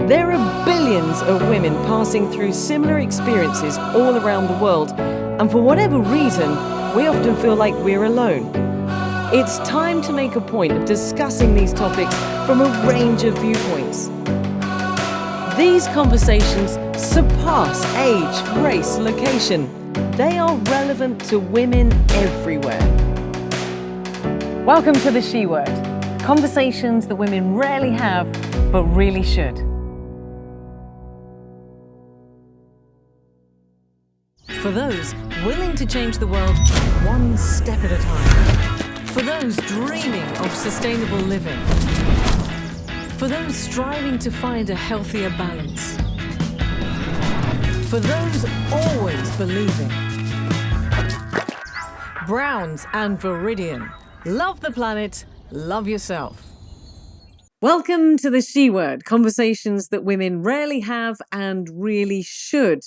There are billions of women passing through similar experiences all around the world, and for whatever reason, we often feel like we're alone. It's time to make a point of discussing these topics from a range of viewpoints. These conversations surpass age, race, location. They are relevant to women everywhere. Welcome to the She Word. Conversations that women rarely have, but really should. For those willing to change the world one step at a time. For those dreaming of sustainable living. For those striving to find a healthier balance. For those always believing. Browns and Viridian. Love the planet, love yourself. Welcome to the She Word, conversations that women rarely have and really should.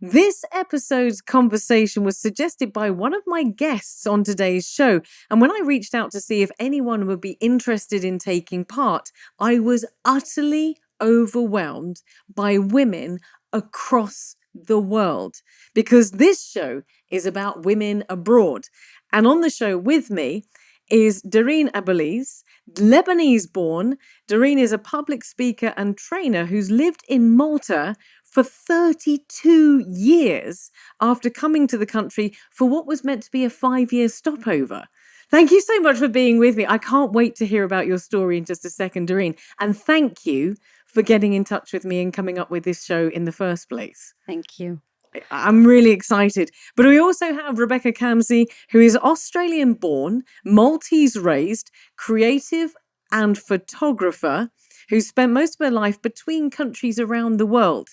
This episode's conversation was suggested by one of my guests on today's show, and when I reached out to see if anyone would be interested in taking part, I was utterly overwhelmed by women across the world, because this show is about women abroad. And on the show with me is Darine Aboulezz, Lebanese born. Doreen is a public speaker and trainer who's lived in Malta for 32 years after coming to the country for what was meant to be a 5-year stopover. Thank you so much for being with me. I can't wait to hear about your story in just a second, Doreen. And thank you for getting in touch with me and coming up with this show in the first place. Thank you. I'm really excited. But we also have Rebekah Kamsy, who is Australian born, Maltese raised, creative and photographer, who spent most of her life between countries around the world.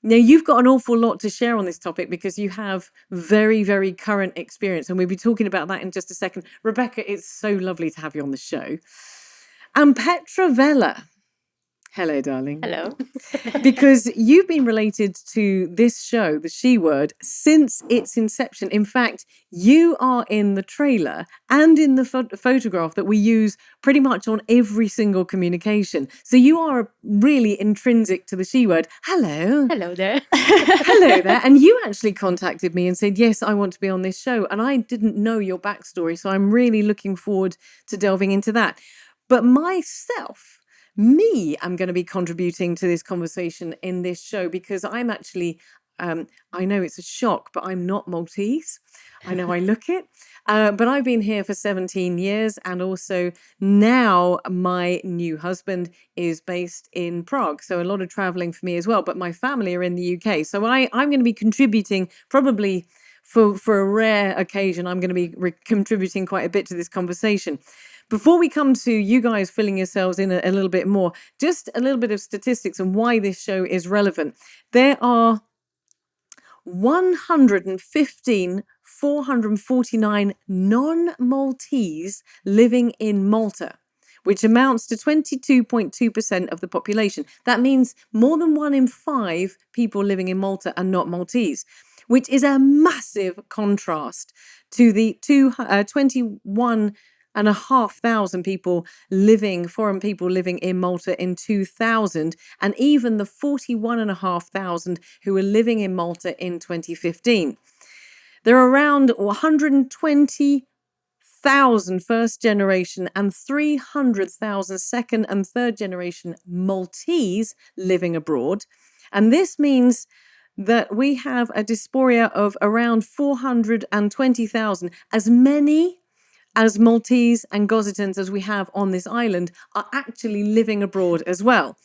Now, you've got an awful lot to share on this topic because you have very, very current experience. And we'll be talking about that in just a second. Rebekah, it's so lovely to have you on the show. And Petra Vella. Hello, darling. Hello. Because you've been related to this show, The She Word, since its inception. In fact, you are in the trailer and in the photograph that we use pretty much on every single communication. So you are really intrinsic to The She Word. Hello. Hello there. Hello there. And you actually contacted me and said, yes, I want to be on this show. And I didn't know your backstory. So I'm really looking forward to delving into that. But I'm going to be contributing to this conversation in this show because I'm actually, I know it's a shock, but I'm not Maltese. I know I look it, but I've been here for 17 years. And also now my new husband is based in Prague. So a lot of traveling for me as well. But my family are in the UK. So I'm going to be contributing probably for a rare occasion. I'm going to be contributing quite a bit to this conversation. Before we come to you guys filling yourselves in a little bit more, just a little bit of statistics and why this show is relevant. There are 449 non-Maltese living in Malta, which amounts to 22.2% of the population. That means more than 1 in 5 people living in Malta are not Maltese, which is a massive contrast to the 21,500 foreign people living in Malta in 2000, and even the 41,500 who were living in Malta in 2015. There are around 120,000 first generation and 300,000 second and third generation Maltese living abroad. And this means that we have a diaspora of around 420,000. As many as Maltese and Gossitans as we have on this island are actually living abroad as well.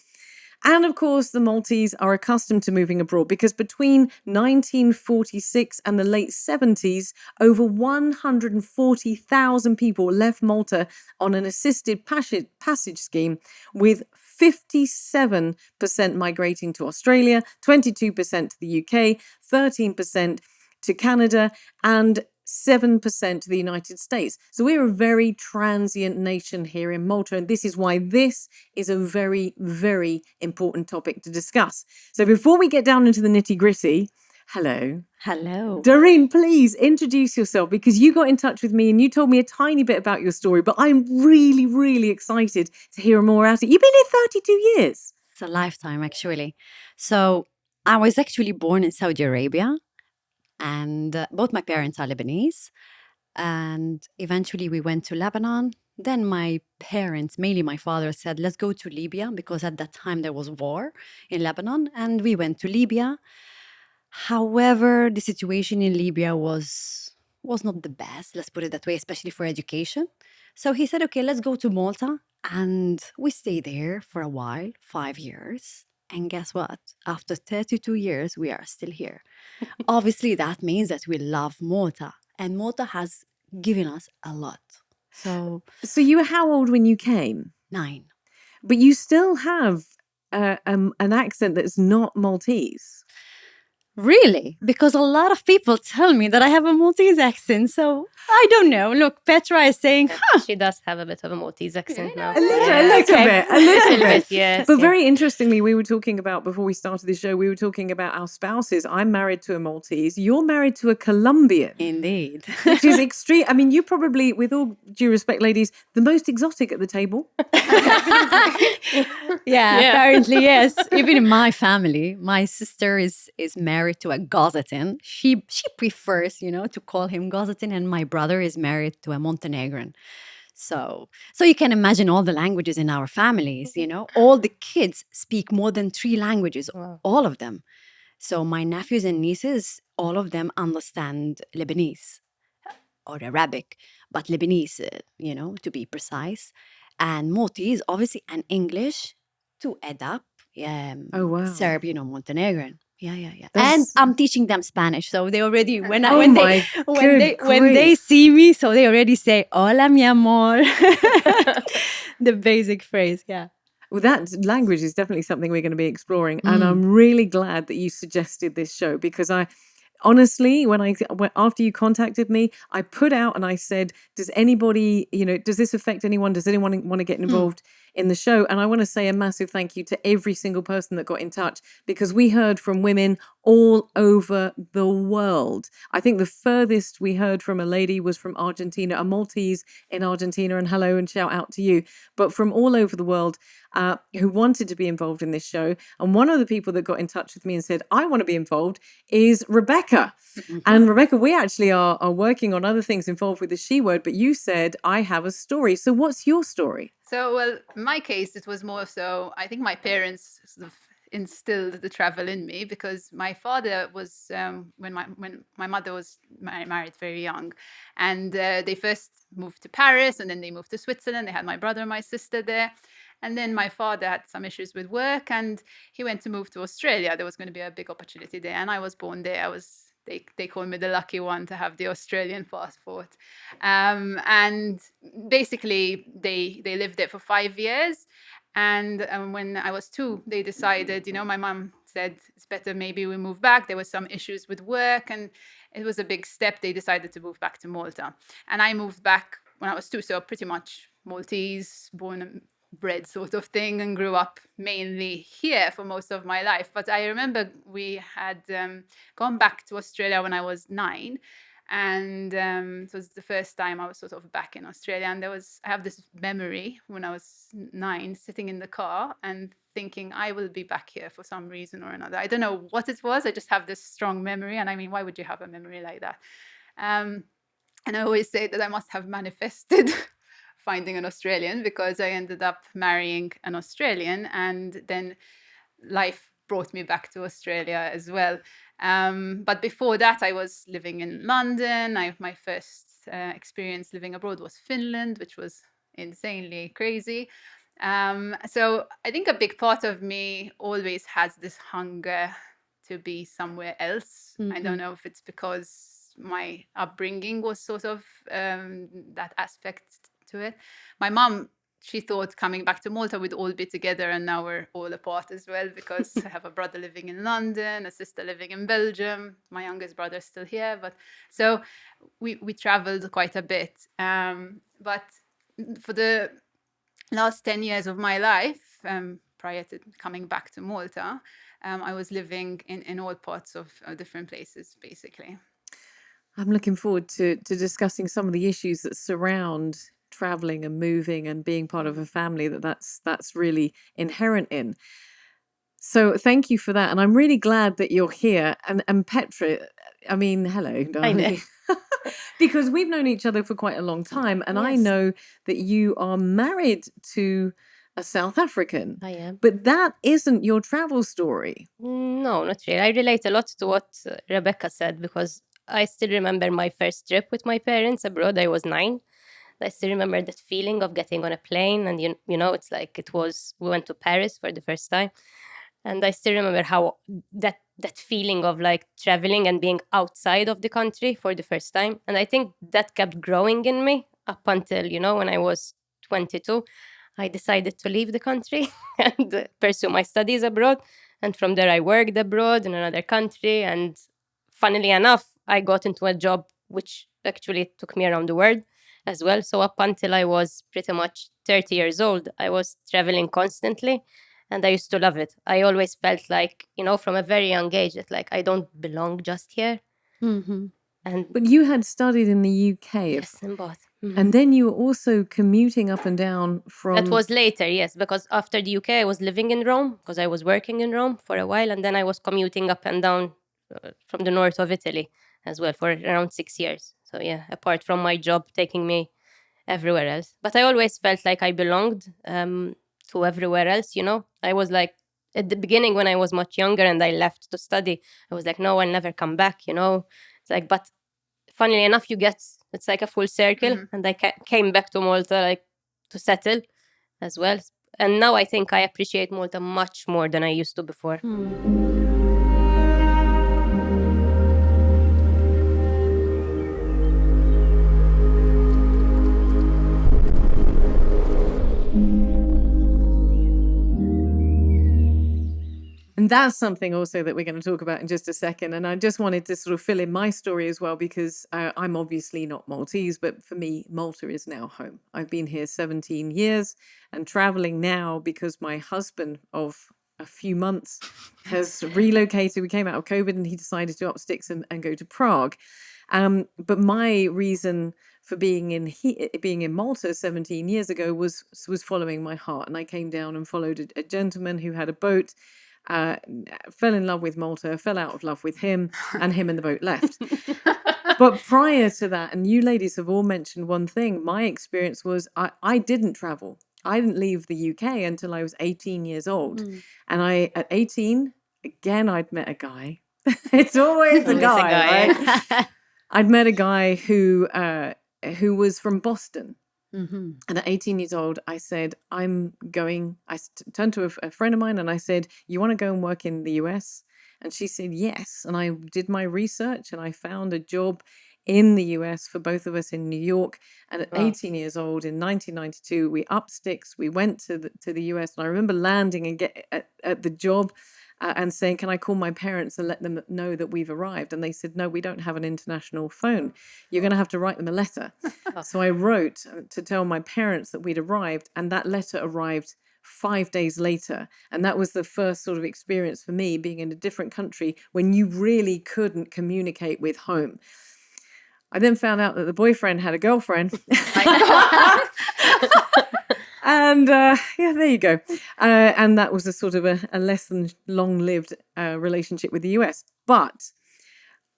And of course, the Maltese are accustomed to moving abroad because between 1946 and the late 70s, over 140,000 people left Malta on an assisted passage scheme, with 57% migrating to Australia, 22% to the UK, 13% to Canada, and 7% to the United States. So we're a very transient nation here in Malta, and this is why this is a very, very important topic to discuss. So before we get down into the nitty-gritty, hello. Hello. Doreen, please introduce yourself, because you got in touch with me and you told me a tiny bit about your story, but I'm really, really excited to hear more about it. You've been here 32 years. It's a lifetime, actually. So I was actually born in Saudi Arabia, and both my parents are Lebanese. And eventually we went to Lebanon. Then my parents, mainly my father, said, let's go to Libya, because at that time there was war in Lebanon. And we went to Libya. However, the situation in Libya was not the best, let's put it that way, especially for education. So he said, okay, let's go to Malta. And we stayed there for a while, 5 years. And guess what? After 32 years, we are still here. Obviously, that means that we love Malta. And Malta has given us a lot. So, So you were how old when you came? 9. But you still have an accent that's not Maltese. Really? Because a lot of people tell me that I have a Maltese accent. So I don't know. Look, Petra is saying, She does have a bit of a Maltese accent now. A little Okay. bit, a little bit. Yes. But very interestingly, we were talking about, before we started the show, we were talking about our spouses. I'm married to a Maltese. You're married to a Colombian. indeed. Which is extreme. I mean, you probably, with all due respect, ladies, the most exotic at the table. Yeah, apparently, yes. Even in my family, my sister is married to a Gazetin. She prefers, to call him Gazetin, and my brother is married to a Montenegrin. So you can imagine all the languages in our families, all the kids speak more than 3 languages, all of them. So my nephews and nieces, all of them understand Lebanese or Arabic, but Lebanese, to be precise, and Maltese, obviously, and English to add up. Oh, wow. Serb, Montenegrin. Yeah. And That's- I'm teaching them Spanish, so they already when good they see me, so they already say "Hola, mi amor," the basic phrase. Yeah. Well, that language is definitely something we're going to be exploring. And I'm really glad that you suggested this show, because honestly, after you contacted me, I put out and I said, does anybody, does this affect anyone? Does anyone want to get involved in the show? And I want to say a massive thank you to every single person that got in touch, because we heard from women all over the world. I think the furthest we heard from a lady was from Argentina, a Maltese in Argentina, and hello and shout out to you. But from all over the world, who wanted to be involved in this show. And one of the people that got in touch with me and said, I want to be involved, is Rebekah. And Rebekah, we actually are working on other things involved with the She Word, but you said, I have a story. So what's your story? So, well, in my case, it was more so, I think my parents sort of instilled the travel in me, because my father was, when my mother was married very young, and they first moved to Paris, and then they moved to Switzerland. They had my brother and my sister there. And then my father had some issues with work, and he went to move to Australia. There was going to be a big opportunity there, and I was born there. They call me the lucky one to have the Australian passport. And basically, they lived there for 5 years. And when I was 2, they decided, my mom said, it's better maybe we move back. There were some issues with work, and it was a big step. They decided to move back to Malta. And I moved back when I was 2, so pretty much Maltese, born and bred sort of thing, and grew up mainly here for most of my life. But I remember we had gone back to Australia when I was 9. And it was the first time I was sort of back in Australia. And I have this memory when I was 9, sitting in the car and thinking, I will be back here for some reason or another. I don't know what it was. I just have this strong memory. And I mean, why would you have a memory like that? And I always say that I must have manifested finding an Australian, because I ended up marrying an Australian, and then life brought me back to Australia as well. But before that, I was living in London. My first experience living abroad was Finland, which was insanely crazy. So I think a big part of me always has this hunger to be somewhere else. I don't know if it's because my upbringing was sort of that aspect to it. My mom, she thought coming back to Malta we'd all be together, and now we're all apart as well, because I have a brother living in London, a sister living in Belgium. My youngest brother's still here, but so we traveled quite a bit. But for the last 10 years of my life, prior to coming back to Malta, I was living in all parts of different places, basically. I'm looking forward to discussing some of the issues that surround traveling and moving and being part of a family that's really inherent in. So thank you for that. And I'm really glad that you're here. And Petra, I mean, hello, darling. Because we've known each other for quite a long time. And I Yes. know that you are married to a South African. I am. But that isn't your travel story. No, not really. I relate a lot to what Rebecca said because I still remember my first trip with my parents abroad. I was 9. I still remember that feeling of getting on a plane, and you know, it's like we went to Paris for the first time, and I still remember how that feeling of like traveling and being outside of the country for the first time, and I think that kept growing in me up until when I was 22. I decided to leave the country and pursue my studies abroad. And from there, I worked abroad in another country. And funnily enough, I got into a job which actually took me around the world as well. So up until I was pretty much 30 years old, I was traveling constantly. And I used to love it. I always felt like, from a very young age, that like I don't belong just here. Mm-hmm. And But you had studied in the UK. yes, in both. And then you were also commuting up and down from... That was later, yes, because after the UK, I was living in Rome because I was working in Rome for a while, and then I was commuting up and down from the north of Italy as well for around 6 years. So yeah, apart from my job taking me everywhere else, but I always felt like I belonged to everywhere else. I was like at the beginning when I was much younger and I left to study, I was like, no, I'll never come back. It's like, but funnily enough, it's like a full circle. Mhm. And I came back to Malta like to settle as well. And now I think I appreciate Malta much more than I used to before. And that's something also that we're going to talk about in just a second. And I just wanted to sort of fill in my story as well, because I'm obviously not Maltese, but for me, Malta is now home. I've been here 17 years and traveling now because my husband of a few months has relocated. We came out of COVID and he decided to up sticks and go to Prague. But my reason for being in Malta 17 years ago was following my heart. And I came down and followed a gentleman who had a boat. Fell in love with Malta, fell out of love with him, and him and the boat left. But prior to that, and you ladies have all mentioned one thing, my experience was I didn't travel. I didn't leave the UK until I was 18 years old. And at 18, again, I'd met a guy. It's always a guy, right? I'd met a guy who was from Boston. Mm-hmm. And at 18 years old, I said, I turned to a friend of mine and I said, you want to go and work in the US? And she said, yes. And I did my research and I found a job in the US for both of us in New York. And at 18 years old in 1992, we upped sticks. We went to the US. And I remember landing and get at the job and saying, can I call my parents and let them know that we've arrived? And they said, no, we don't have an international phone. You're going to have to write them a letter. So I wrote to tell my parents that we'd arrived, and that letter arrived 5 days later. And that was the first sort of experience for me being in a different country when you really couldn't communicate with home. I then found out that the boyfriend had a girlfriend. And yeah, there you go. And that was a sort of a less than long-lived relationship with the US. But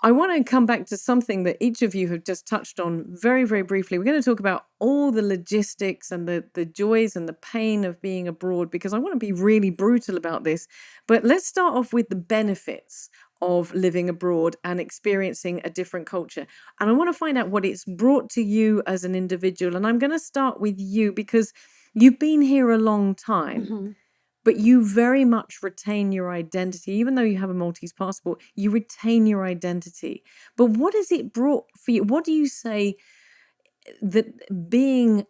I want to come back to something that each of you have just touched on very, very briefly. We're going to talk about all the logistics and the joys and the pain of being abroad, because I want to be really brutal about this. But let's start off with the benefits of living abroad and experiencing a different culture. And I want to find out what it's brought to you as an individual. And I'm going to start with you because you've been here a long time. Mm-hmm. But you very much retain your identity. Even though you have a Maltese passport, you retain your identity. But what has it brought for you? What do you say that being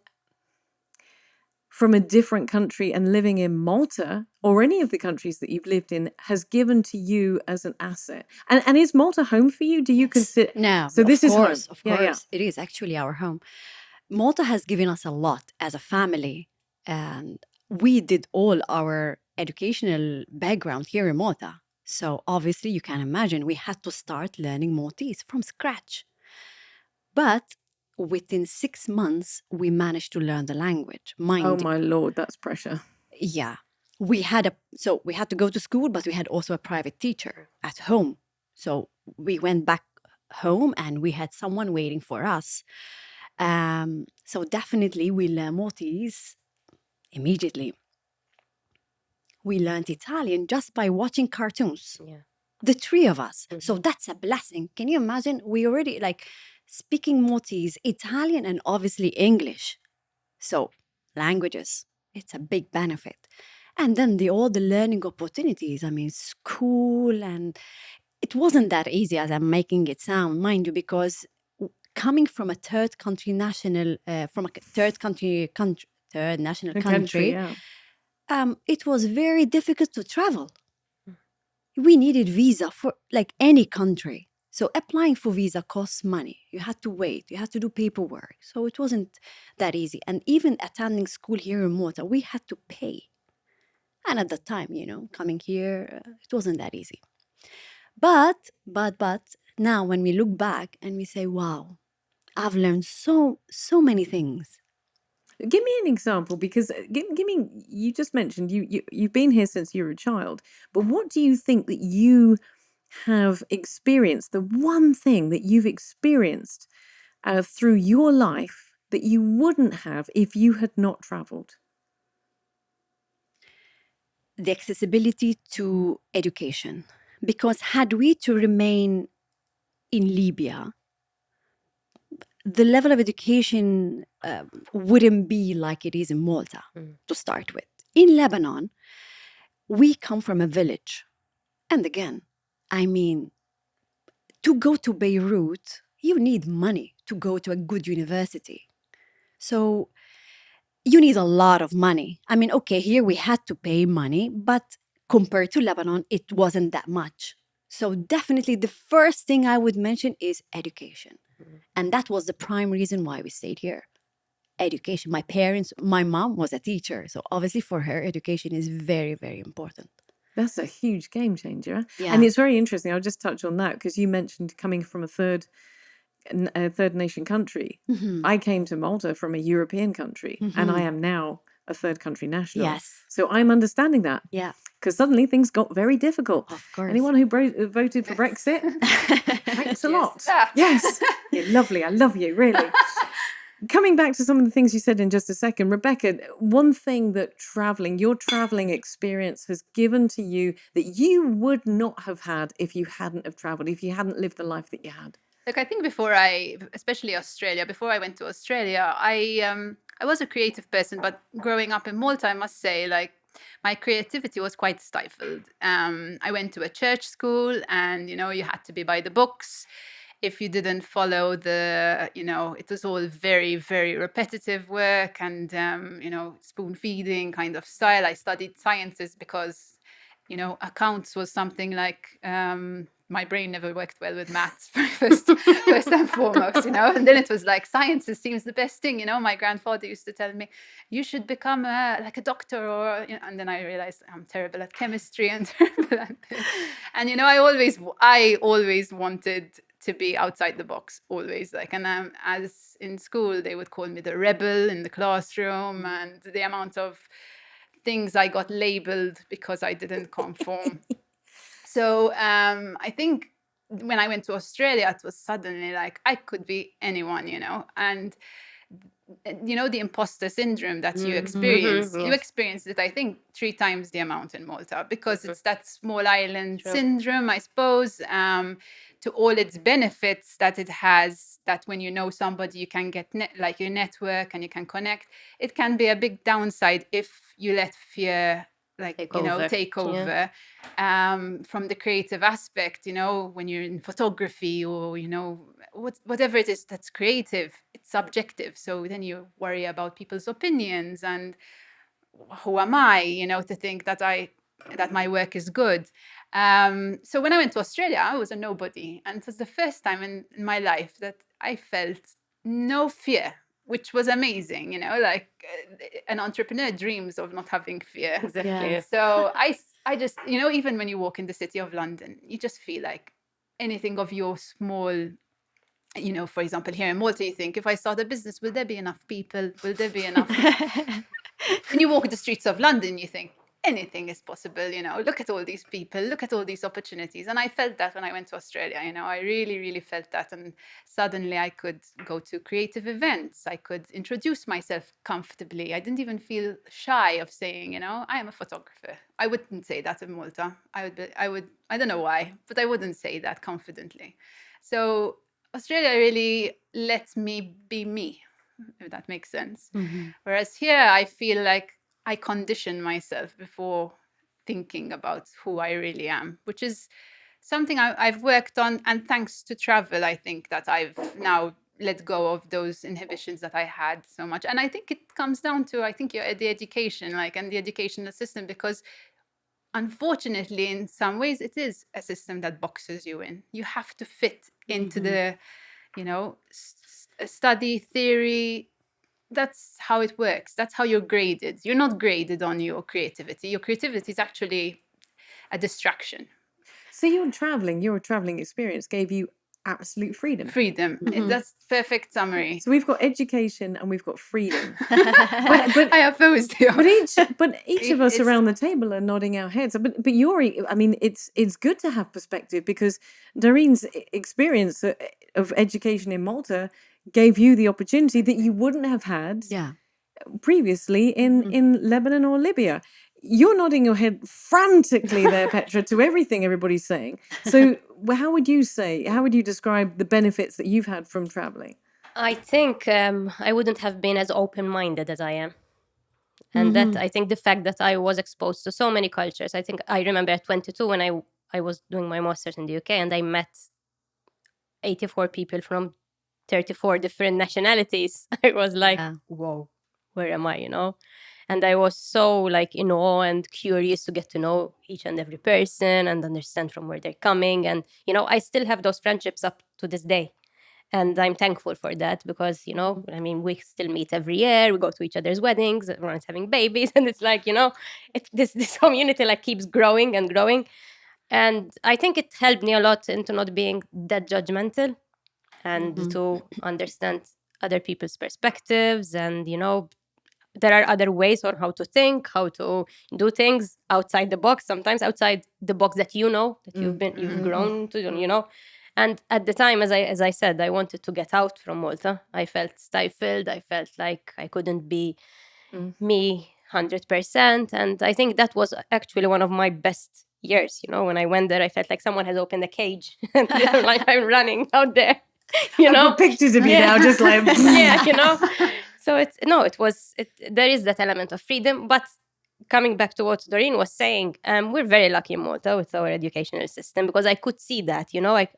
from a different country and living in Malta or any of the countries that you've lived in has given to you as an asset? And is Malta home for you? Do you consider? No, So this is home. of course. It is actually our home. Malta has given us a lot as a family, and we did all our educational background here in Malta. So obviously you can imagine we had to start learning Maltese from scratch. But within 6 months, we managed to learn the language. Oh my Lord, that's pressure. Yeah. we had to go to school, but we had also a private teacher at home. So we went back home and we had someone waiting for us. So definitely we learned Maltese immediately. We learned Italian just by watching cartoons. Yeah. The three of us. So that's a blessing. Can you imagine? We already speaking Maltese, Italian, and obviously English. So languages, it's a big benefit. And then all the learning opportunities. I mean, school, and it wasn't that easy as I'm making it sound, mind you, because coming from a third country national, third national country, yeah. it was very difficult to travel. We needed visa for any country. So applying for visa costs money. You had to wait. You had to do paperwork. So it wasn't that easy. And even attending school here in Malta, we had to pay. And at the time, coming here, it wasn't that easy. But now when we look back and we say, wow, I've learned so many things. Give me an example, because give me. You just mentioned you've been here since you were a child, but what do you think that you have experienced? The one thing that you've experienced through your life that you wouldn't have if you had not travelled? The accessibility to education, because had we to remain in Libya, the level of education wouldn't be like it is in Malta, to start with. In Lebanon, we come from a village. And again, I mean, to go to Beirut, you need money to go to a good university. So you need a lot of money. I mean, okay, here we had to pay money, but compared to Lebanon, it wasn't that much. So definitely the first thing I would mention is education. And that was the prime reason why we stayed here. Education. My mom was a teacher. So obviously for her, education is very, very important. That's a huge game changer. Yeah. And it's very interesting. I'll just touch on that because you mentioned coming from a third nation country. I came to Malta from a European country, and I am now a third country national. Yes. So I'm understanding that. Yeah. Because suddenly things got very difficult. Of course. Anyone who voted for Brexit, thanks a lot. Yes. You're lovely. I love you, really. Coming back to some of the things you said in just a second, Rebekah, one thing that your traveling experience has given to you that you would not have had if you hadn't have traveled, if you hadn't lived the life that you had. Look, I think especially Australia, before I went to Australia, I was a creative person, but growing up in Malta, I must say, my creativity was quite stifled. I went to a church school and, you had to be by the books. If you didn't follow it was all very, very repetitive work and, spoon feeding kind of style. I studied sciences because, accounts was something like, my brain never worked well with maths first and foremost, and then it was like sciences seems the best thing. My grandfather used to tell me, you should become a doctor, or and then I realized I'm terrible at chemistry and terrible at this. And I always wanted to be outside the box, always. And as in school, they would call me the rebel in the classroom, and the amount of things I got labeled because I didn't conform. So I think when I went to Australia, it was suddenly like I could be anyone, and the imposter syndrome that you experience. You experienced it, I think, 3 times the amount in Malta, because it's that small island syndrome, I suppose, to all its benefits that it has, that when you know somebody, you can get your network and you can connect. It can be a big downside if you let fear take over from the creative aspect, when you're in photography or, whatever it is that's creative, it's subjective. So then you worry about people's opinions and who am I, to think that my work is good. So when I went to Australia, I was a nobody. And it was the first time in my life that I felt no fear, which was amazing, an entrepreneur dreams of not having fear. Exactly. Yeah. So I just, even when you walk in the city of London, you just feel like anything of your small, for example, here in Malta, you think, if I start a business, will there be enough people? Will there be enough? When you walk the streets of London, you think, anything is possible, look at all these people, look at all these opportunities. And I felt that when I went to Australia, I really, really felt that. And suddenly I could go to creative events. I could introduce myself comfortably. I didn't even feel shy of saying, I am a photographer. I wouldn't say that in Malta. I don't know why, but I wouldn't say that confidently. So Australia really let me be me, if that makes sense. Whereas here, I feel like I condition myself before thinking about who I really am, which is something I've worked on. And thanks to travel, I think that I've now let go of those inhibitions that I had so much. And I think it comes down to, the education, and the educational system, because unfortunately, in some ways, it is a system that boxes you in. You have to fit into the, study theory. That's how it works. That's how you're graded. You're not graded on your creativity. Your creativity is actually a distraction. So your traveling experience gave you absolute freedom. Freedom. That's perfect summary. So we've got education and we've got freedom. But I opposed you. But each of us around the table are nodding our heads. But it's good to have perspective, because Darine's experience of education in Malta gave you the opportunity that you wouldn't have had previously in Lebanon or Libya. You're nodding your head frantically there, Petra, to everything everybody's saying. So how would you describe the benefits that you've had from traveling? I think I wouldn't have been as open-minded as I am. And that, I think the fact that I was exposed to so many cultures. I think I remember at 22 when I was doing my master's in the UK, and I met 84 people from 34 different nationalities. I was like, whoa, where am I, And I was so in awe and curious to get to know each and every person and understand from where they're coming. And, I still have those friendships up to this day. And I'm thankful for that, because, we still meet every year. We go to each other's weddings, everyone's having babies. And it's this community keeps growing and growing. And I think it helped me a lot into not being that judgmental, and to understand other people's perspectives. And, there are other ways on how to think, how to do things outside the box, sometimes outside the box that that you've grown to, And at the time, as I said, I wanted to get out from Malta. I felt stifled. I felt like I couldn't be me 100%. And I think that was actually one of my best years. When I went there, I felt like someone has opened a cage and I'm running out there. I've got pictures of you now, just like So there is that element of freedom. But coming back to what Doreen was saying, we're very lucky in Malta with our educational system, because I could see that,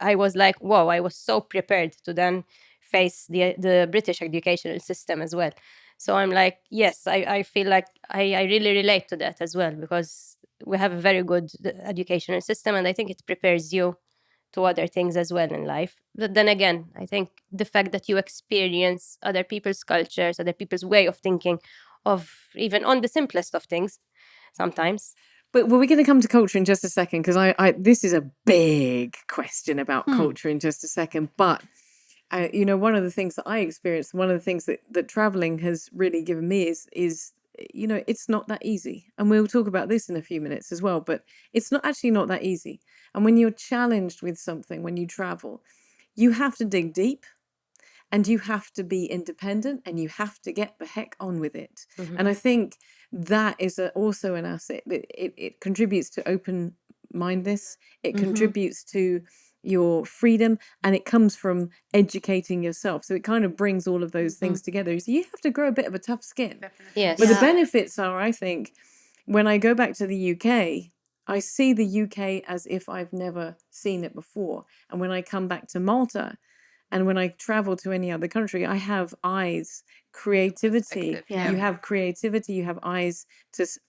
I was like, whoa, I was so prepared to then face the British educational system as well. So I'm like, yes, I feel like I really relate to that as well, because we have a very good educational system, and I think it prepares you to other things as well in life. But then again, I think the fact that you experience other people's cultures, other people's way of thinking, of even on the simplest of things sometimes. But we're going to come to culture in just a second, because this is a big question about culture in just a second. But one of the things that I experienced, one of the things that traveling has really given me is it's not that easy. And we'll talk about this in a few minutes as well, but it's not that easy. And when you're challenged with something, when you travel, you have to dig deep, and you have to be independent, and you have to get the heck on with it. And I think that is also an asset. It contributes to open-mindedness. It contributes to your freedom, and it comes from educating yourself. So it kind of brings all of those things together. So you have to grow a bit of a tough skin. Definitely. Yes. But the benefits are, I think, when I go back to the UK, I see the UK as if I've never seen it before. And when I come back to Malta, and when I travel to any other country, I have eyes, creativity. Yeah. You have creativity, you have eyes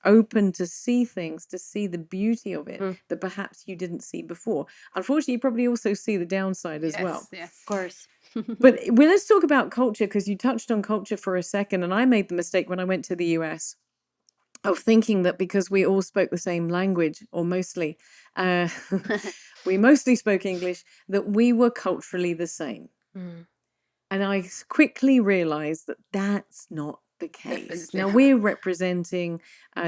open to see things, to see the beauty of it that perhaps you didn't see before. Unfortunately, you probably also see the downside as well. Yes. Of course. But let's talk about culture, because you touched on culture for a second. And I made the mistake when I went to the US of thinking that because we all spoke the same language, or mostly, we mostly spoke English, that we were culturally the same. And I quickly realized that that's not the case. Definitely. Now, we're representing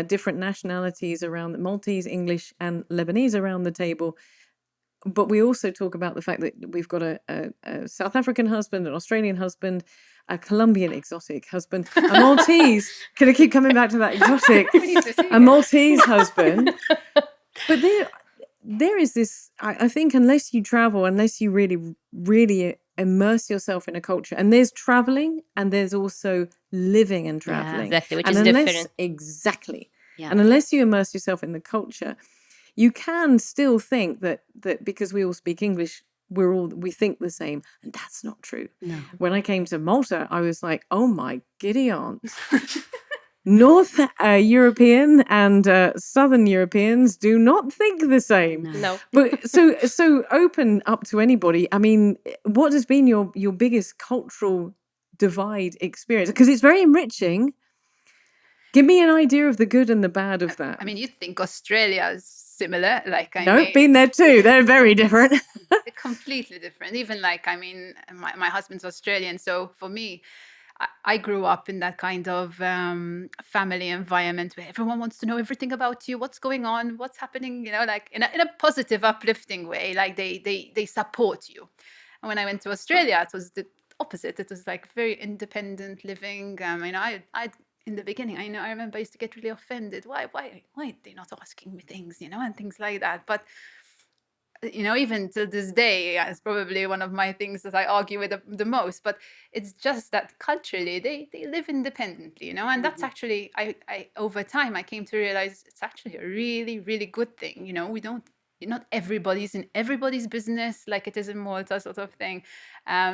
different nationalities around the Maltese, English, and Lebanese around the table. But we also talk about the fact that we've got a South African husband, an Australian husband, a Colombian exotic husband, a Maltese. Can I keep coming back to that exotic? We need to see A it. Maltese husband. But there is this, I think, unless you travel, unless you really, really immerse yourself in a culture, and there's traveling and there's also living and traveling. Exactly, which and is different. Exactly. Yeah. And unless you immerse yourself in the culture, you can still think that because we all speak English, we think the same, and that's not true. No. When I came to Malta, I was like, oh my giddy aunt. North European and Southern Europeans do not think the same. No. But so open up to anybody. I mean, what has been your biggest cultural divide experience? Because it's very enriching. Give me an idea of the good and the bad of that. I mean, you'd think Australia is similar. Like, Been there too. They're very different. they're completely different. Even like, I mean, my husband's Australian, so for me, I grew up in that kind of family environment where everyone wants to know everything about you, what's going on, what's happening, you know, like in a positive, uplifting way. Like they support you. And when I went to Australia, it was the opposite. It was like very independent living. I mean, I in the beginning, I remember I used to get really offended. Why are they not asking me things, you know, and things like that. But you know, even to this day, it's probably one of my things that I argue with the most. But it's just that culturally, they live independently, you know, and that's actually, I over time, I came to realize it's actually a really, really good thing. You know, not everybody's in everybody's business like it is in Malta, sort of thing.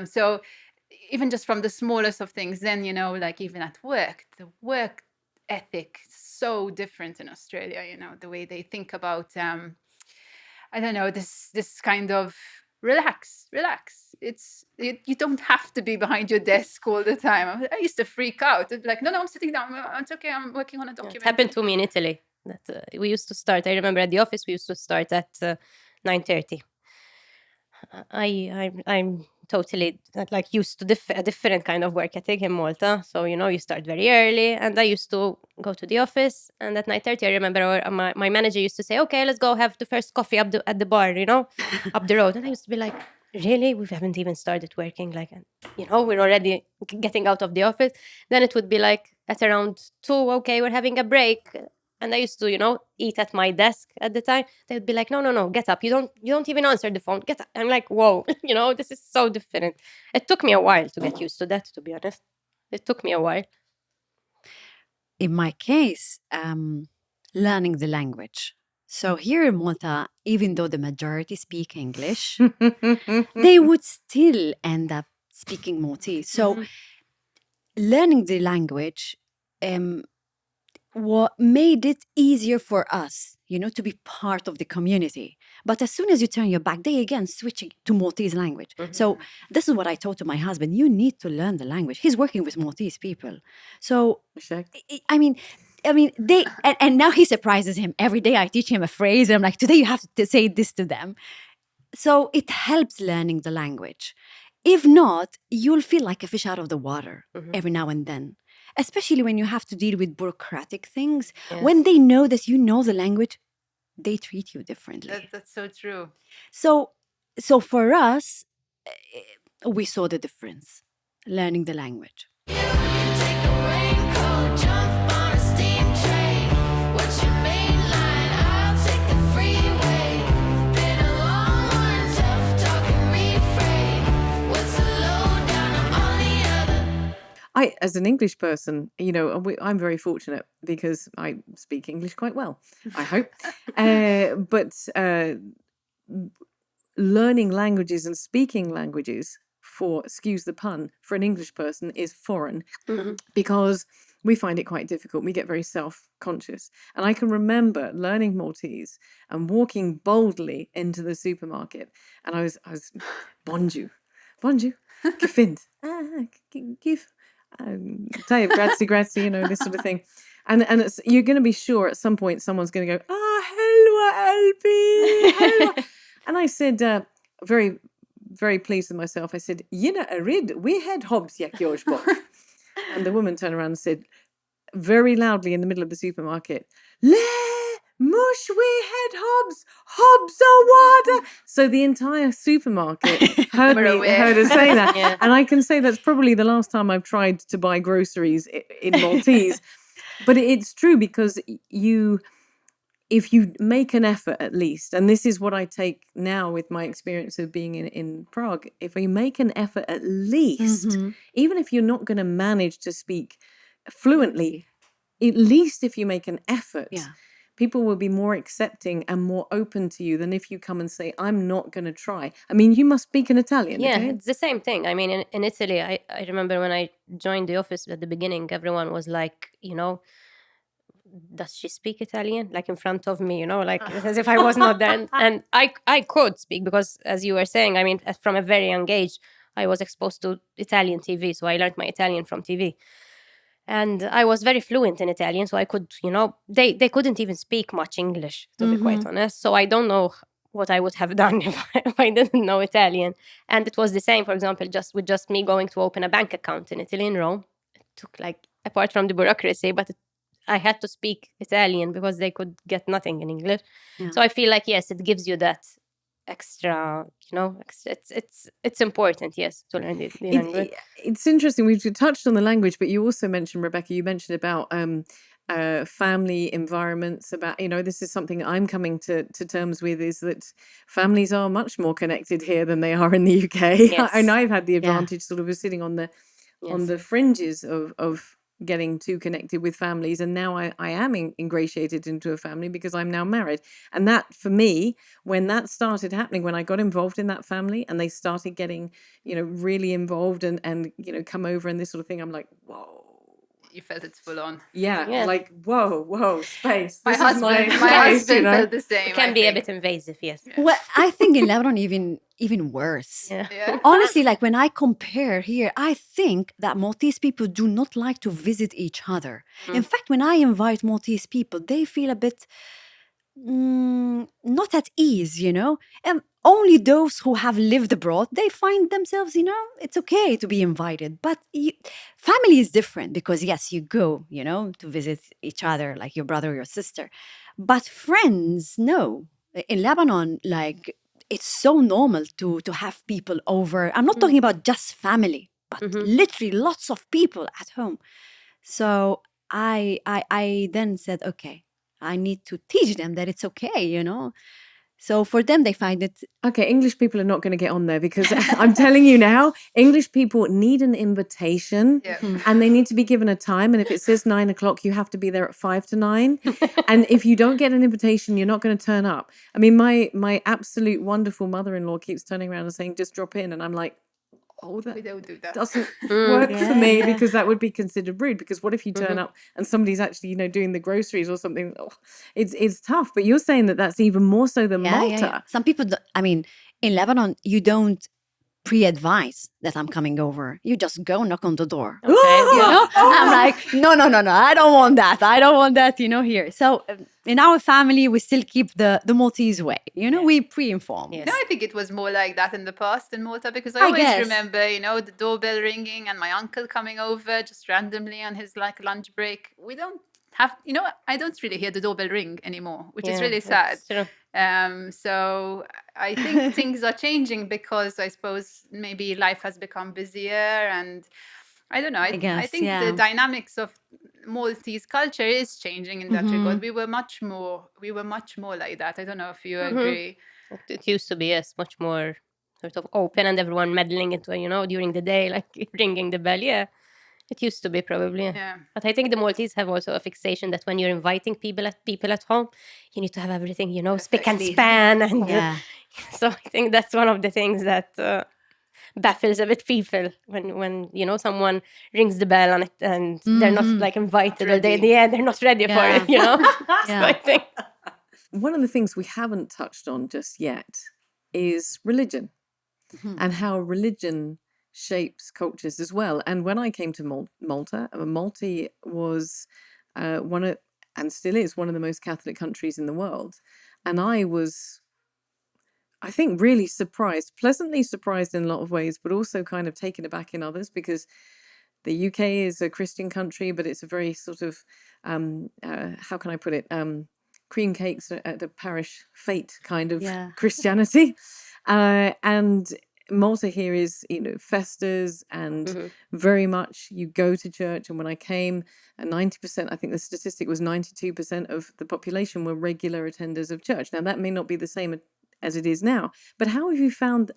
So even just from the smallest of things, then, you know, like even at work, the work ethic is so different in Australia, you know, the way they think about, I don't know, this kind of relax. You don't have to be behind your desk all the time. I used to freak out. It'd be like, no, I'm sitting down. It's okay. I'm working on a document. It happened to me in Italy. That we used to start. I remember at the office we used to start at 9:30. I'm totally like used to a different kind of work ethic in Malta. So, you know, you start very early, and I used to go to the office, and at 9:30 I remember my manager used to say, okay, let's go have the first coffee at the bar, you know, up the road. And I used to be like, really? We haven't even started working, like, you know, we're already getting out of the office. Then it would be like at around 2, okay, we're having a break. And I used to, you know, eat at my desk at the time. They would be like, no, get up. You don't even answer the phone. Get up. I'm like, whoa, you know, this is so different. It took me a while to get used to that, to be honest. It took me a while. In my case, learning the language. So here in Malta, even though the majority speak English, they would still end up speaking Maltese. So learning the language what made it easier for us, you know, to be part of the community. But as soon as you turn your back, they again switch to Maltese language. So this is what I told to my husband. You need to learn the language. He's working with Maltese people. So, I mean, they, and now he surprises him. Every day I teach him a phrase. And I'm like, today you have to say this to them. So it helps learning the language. If not, you'll feel like a fish out of the water every now and then. Especially when you have to deal with bureaucratic things. Yes. When they know that you know the language, they treat you differently. That's so true. So for us, we saw the difference, learning the language. I, as an English person, you know, I'm very fortunate because I speak English quite well, I hope. But learning languages and speaking languages for, excuse the pun, for an English person is foreign because we find it quite difficult. We get very self-conscious. And I can remember learning Maltese and walking boldly into the supermarket. And I was bonjour, que vind? Give. Grazie, you know, this sort of thing. And it's, you're going to be sure at some point someone's going to go, hello, Albi, hello. And I said, very, very pleased with myself, I said, Yina arid, we had hobs yak Joshbok. And the woman turned around and said very loudly in the middle of the supermarket, "Le mush we head hobs or water." So the entire supermarket heard her say that. Yeah. And I can say that's probably the last time I've tried to buy groceries in Maltese. But it's true, because if you make an effort at least, and this is what I take now with my experience of being in Prague, if you make an effort at least, even if you're not going to manage to speak fluently, at least if you make an effort, people will be more accepting and more open to you than if you come and say, "I'm not going to try." I mean, you must speak in Italian, Yeah, okay? it's the same thing. I mean, in Italy, I remember when I joined the office at the beginning, everyone was like, does she speak Italian? Like in front of me, like as if I was not there. And I could speak because, as you were saying, I mean, from a very young age, I was exposed to Italian TV. So I learned my Italian from TV. And I was very fluent in Italian. So I could, they couldn't even speak much English, to be quite honest. So I don't know what I would have done if I didn't know Italian. And it was the same, for example, just me going to open a bank account in Italy, in Rome. It took, like, apart from the bureaucracy, but I had to speak Italian because they could get nothing in English. Yeah. So I feel like, yes, it gives you that extra, it's important, yes, to learn the language. It's interesting. We've touched on the language, but you also mentioned, Rebekah, you mentioned about family environments, about, this is something I'm coming to terms with, is that families are much more connected here than they are in the UK. Yes. And I've had the advantage sort of sitting on the fringes of getting too connected with families, and now I am ingratiated into a family because I'm now married. And that, for me, when that started happening, when I got involved in that family and they started getting really involved and come over and this sort of thing, I'm like, whoa. You felt it's full on. Yeah. Like whoa, space. My This is husband space, felt the same. It can be a bit invasive, yes. Well, I think in Lebanon even worse. Yeah. Honestly, like when I compare here, I think that Maltese people do not like to visit each other. In fact, when I invite Maltese people, they feel a bit not at ease, And only those who have lived abroad, they find themselves, it's okay to be invited. But family is different because, yes, you go, to visit each other, like your brother or your sister. But friends, no. In Lebanon, like, it's so normal to have people over. I'm not talking about just family, but literally lots of people at home. So I then said, okay, I need to teach them that it's okay, So for them, they find it. Okay, English people are not going to get on there because I'm telling you now, English people need an invitation and they need to be given a time. And if it says 9 o'clock, you have to be there at 5 to 9. And if you don't get an invitation, you're not going to turn up. I mean, my absolute wonderful mother-in-law keeps turning around and saying, "Just drop in." And I'm like, oh, that We don't do that. doesn't work for me, because that would be considered rude. Because what if you turn up and somebody's actually, doing the groceries or something? Oh, it's tough. But you're saying that that's even more so than Malta. Yeah. Some people, in Lebanon, you don't pre-advise that I'm coming over. You just go knock on the door. Okay. I'm like, no, I don't want that. I don't want that, here. So in our family, we still keep the Maltese way. We pre-inform. Yes. No, I think it was more like that in the past in Malta, because I I always guess. remember, the doorbell ringing and my uncle coming over just randomly on his lunch break. We don't have, I don't really hear the doorbell ring anymore, which is really sad. That's true. So I think things are changing because I suppose maybe life has become busier, and I don't know. I think the dynamics of Maltese culture is changing in that regard. We were much more like that. I don't know if you agree. It used to be, yes, much more sort of open and everyone meddling into, during the day, like ringing the bell. Yeah, it used to be probably. Yeah. But I think the Maltese have also a fixation that when you're inviting people at home, you need to have everything, spick and span. And so I think that's one of the things that baffles a bit people when someone rings the bell and they're not like invited, or they're not ready for it, So I think one of the things we haven't touched on just yet is religion and how religion shapes cultures as well. And when I came to Malta, Malta was and still is one of the most Catholic countries in the world. And I was, I think, really surprised, pleasantly surprised in a lot of ways, but also kind of taken aback in others, because the UK is a Christian country, but it's a very sort of, how can I put it? Cream cakes at the parish fete kind of Christianity. And Malta here is, festas and very much you go to church. And when I came, 90%, I think the statistic was 92% of the population were regular attenders of church. Now, that may not be the same as it is now, but how have you found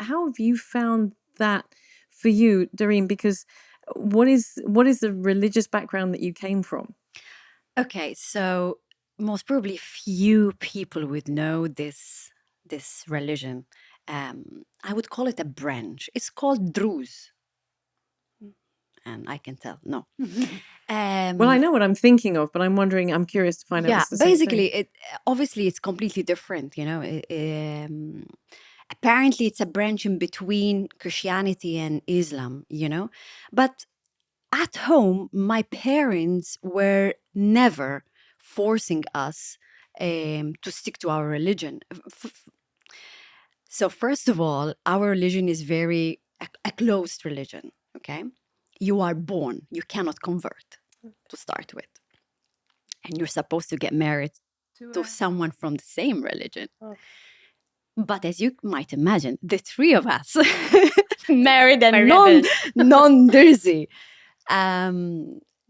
that for you, Doreen? Because what is the religious background that you came from? Okay, so most probably few people would know this religion. I would call it a branch. It's called Druze. And I can tell, no. Well, I know what I'm thinking of, but I'm curious to find out. Yeah, it's the same basically, thing. obviously it's completely different, apparently it's a branch in between Christianity and Islam, But at home, my parents were never forcing us to stick to our religion. So first of all, our religion is very a closed religion, okay? You are born, you cannot convert to start with. And you're supposed to get married to someone from the same religion. Oh. But as you might imagine, the three of us married a rebels. non-Durzi.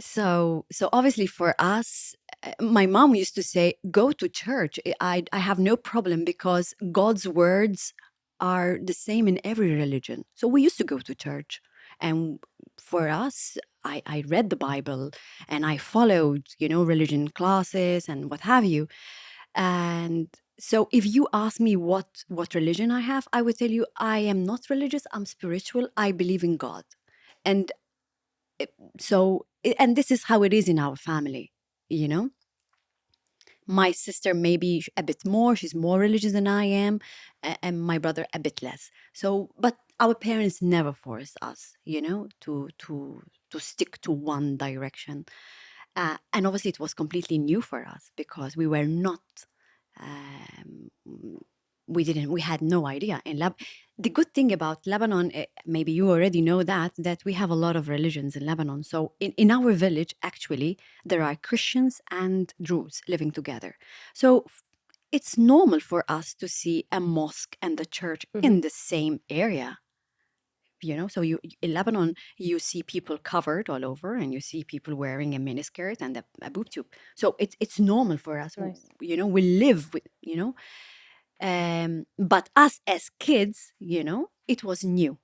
So obviously for us, my mom used to say, go to church. I have no problem because God's words are the same in every religion. So we used to go to church. And for us, I read the Bible and I followed, religion classes and what have you. And so if you ask me what religion I have, I would tell you I am not religious, I'm spiritual, I believe in God. And and this is how it is in our family, My sister maybe a bit more, she's more religious than I am, and my brother a bit less. So, but our parents never forced us, to stick to one direction. And obviously it was completely new for us because we were not, we had no idea. The good thing about Lebanon, maybe you already know that we have a lot of religions in Lebanon. So in our village, actually, there are Christians and Druze living together. So it's normal for us to see a mosque and the church in the same area. So in Lebanon, you see people covered all over and you see people wearing a miniskirt and a boob tube. So it's normal for us. Nice. We live with, but us as kids, it was new.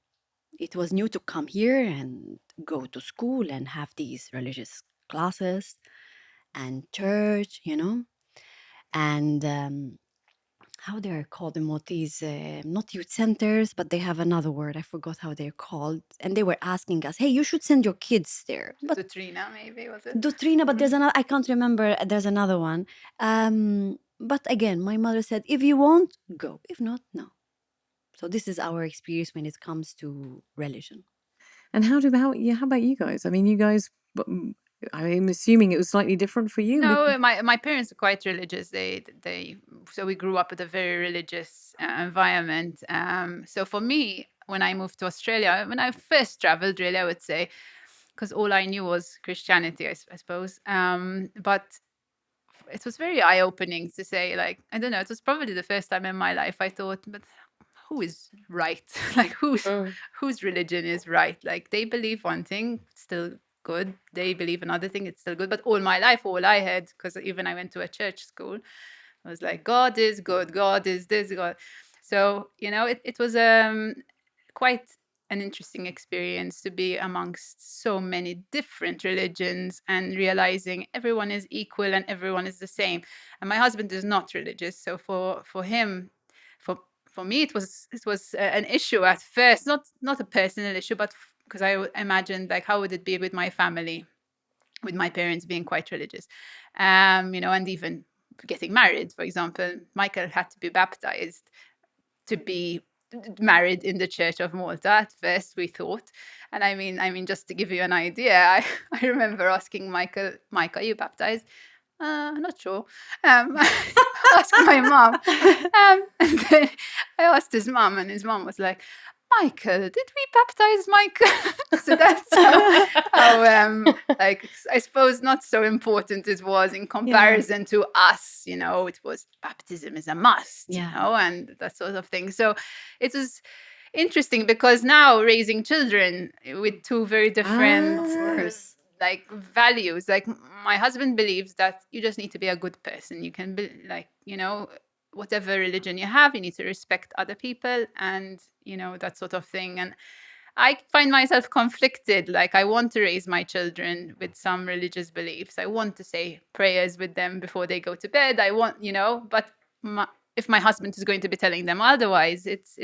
It was new to come here and go to school and have these religious classes and church, and how they're called in Maltese, not youth centers, but they have another word. I forgot how they're called. And they were asking us, hey, you should send your kids there. But Dutrina, maybe, was it? Dutrina, but there's another, I can't remember. There's another one. But again, my mother said, if you want, go. If not, no. So this is our experience when it comes to religion. And how about you guys? I mean, you guys, I'm assuming it was slightly different for you. No, my parents are quite religious. So we grew up with a very religious environment. So for me, when I moved to Australia, when I first traveled, really, I would say, because all I knew was Christianity, I suppose. But it was very eye-opening to say, like, I don't know, it was probably the first time in my life I thought, but who is right? Like, whose religion is right? Like, they believe one thing, it's still good. They believe another thing, it's still good. But all my life, all I had, because even I went to a church school, I was like, God is good, God is this, God. So, it was quite an interesting experience to be amongst so many different religions and realizing everyone is equal and everyone is the same. And my husband is not religious, so for him, for me, it was an issue at first, not a personal issue, but because I imagined, like, how would it be with my family, with my parents being quite religious, and even getting married, for example. Michael had to be baptized to be married in the Church of Malta at first, we thought. And I mean, just to give you an idea, I remember asking Michael, Mike, are you baptized? Not sure. Ask my mom. And then I asked his mom, and his mom was like, Michael, did we baptize Michael? So that's how like, I suppose not so important it was in comparison to us, it was baptism is a must, and that sort of thing. So it was interesting because now raising children with two very different like values, like my husband believes that you just need to be a good person. You can be like, whatever religion you have, you need to respect other people and, that sort of thing. And I find myself conflicted. Like, I want to raise my children with some religious beliefs. I want to say prayers with them before they go to bed. I want, but if my husband is going to be telling them otherwise, it's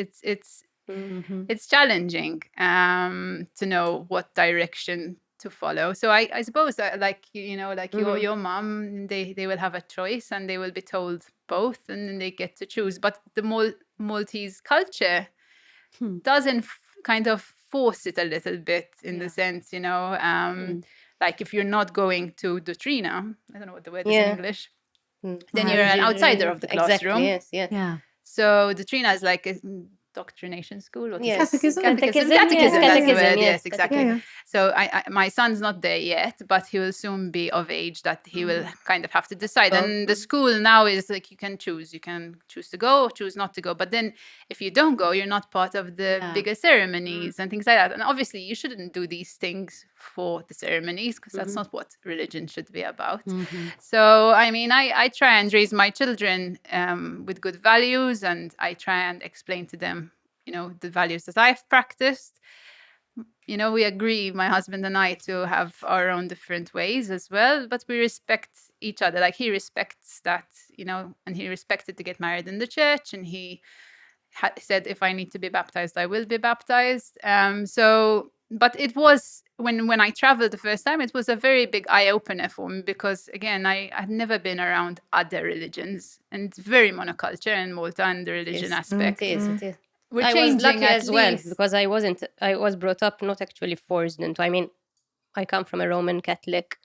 challenging to know what direction to follow. So I suppose that, like, like your mom, they will have a choice and they will be told both and then they get to choose. But the Maltese culture doesn't kind of force it a little bit in the sense, like if you're not going to Dutrina, I don't know what the word is in English, then you're an outsider of the classroom. Exactly, yes, Yeah. So Dutrina is like a indoctrination school. What is it? Catechism. Catechism, Yes, that's the word. yes, Yes, exactly. Yeah. So my son's not there yet, but he will soon be of age that he will kind of have to decide. And the school now is like you can choose. You can choose to go or choose not to go. But then if you don't go, you're not part of the bigger ceremonies and things like that. And obviously you shouldn't do these things for the ceremonies because that's not what religion should be about. So, I mean, I try and raise my children with good values, and I try and explain to them, the values that I've practiced. We agree, my husband and I, to have our own different ways as well, but we respect each other. Like, he respects that, and he respected to get married in the church, and he said, if I need to be baptized, I will be baptized. But it was, when I traveled the first time, it was a very big eye-opener for me because, again, I had never been around other religions, and it's very monoculture in Malta and the religion aspect. It is. We're I was changing lucky at as well least. because I was brought up not actually forced into. I mean, I come from a Roman Catholic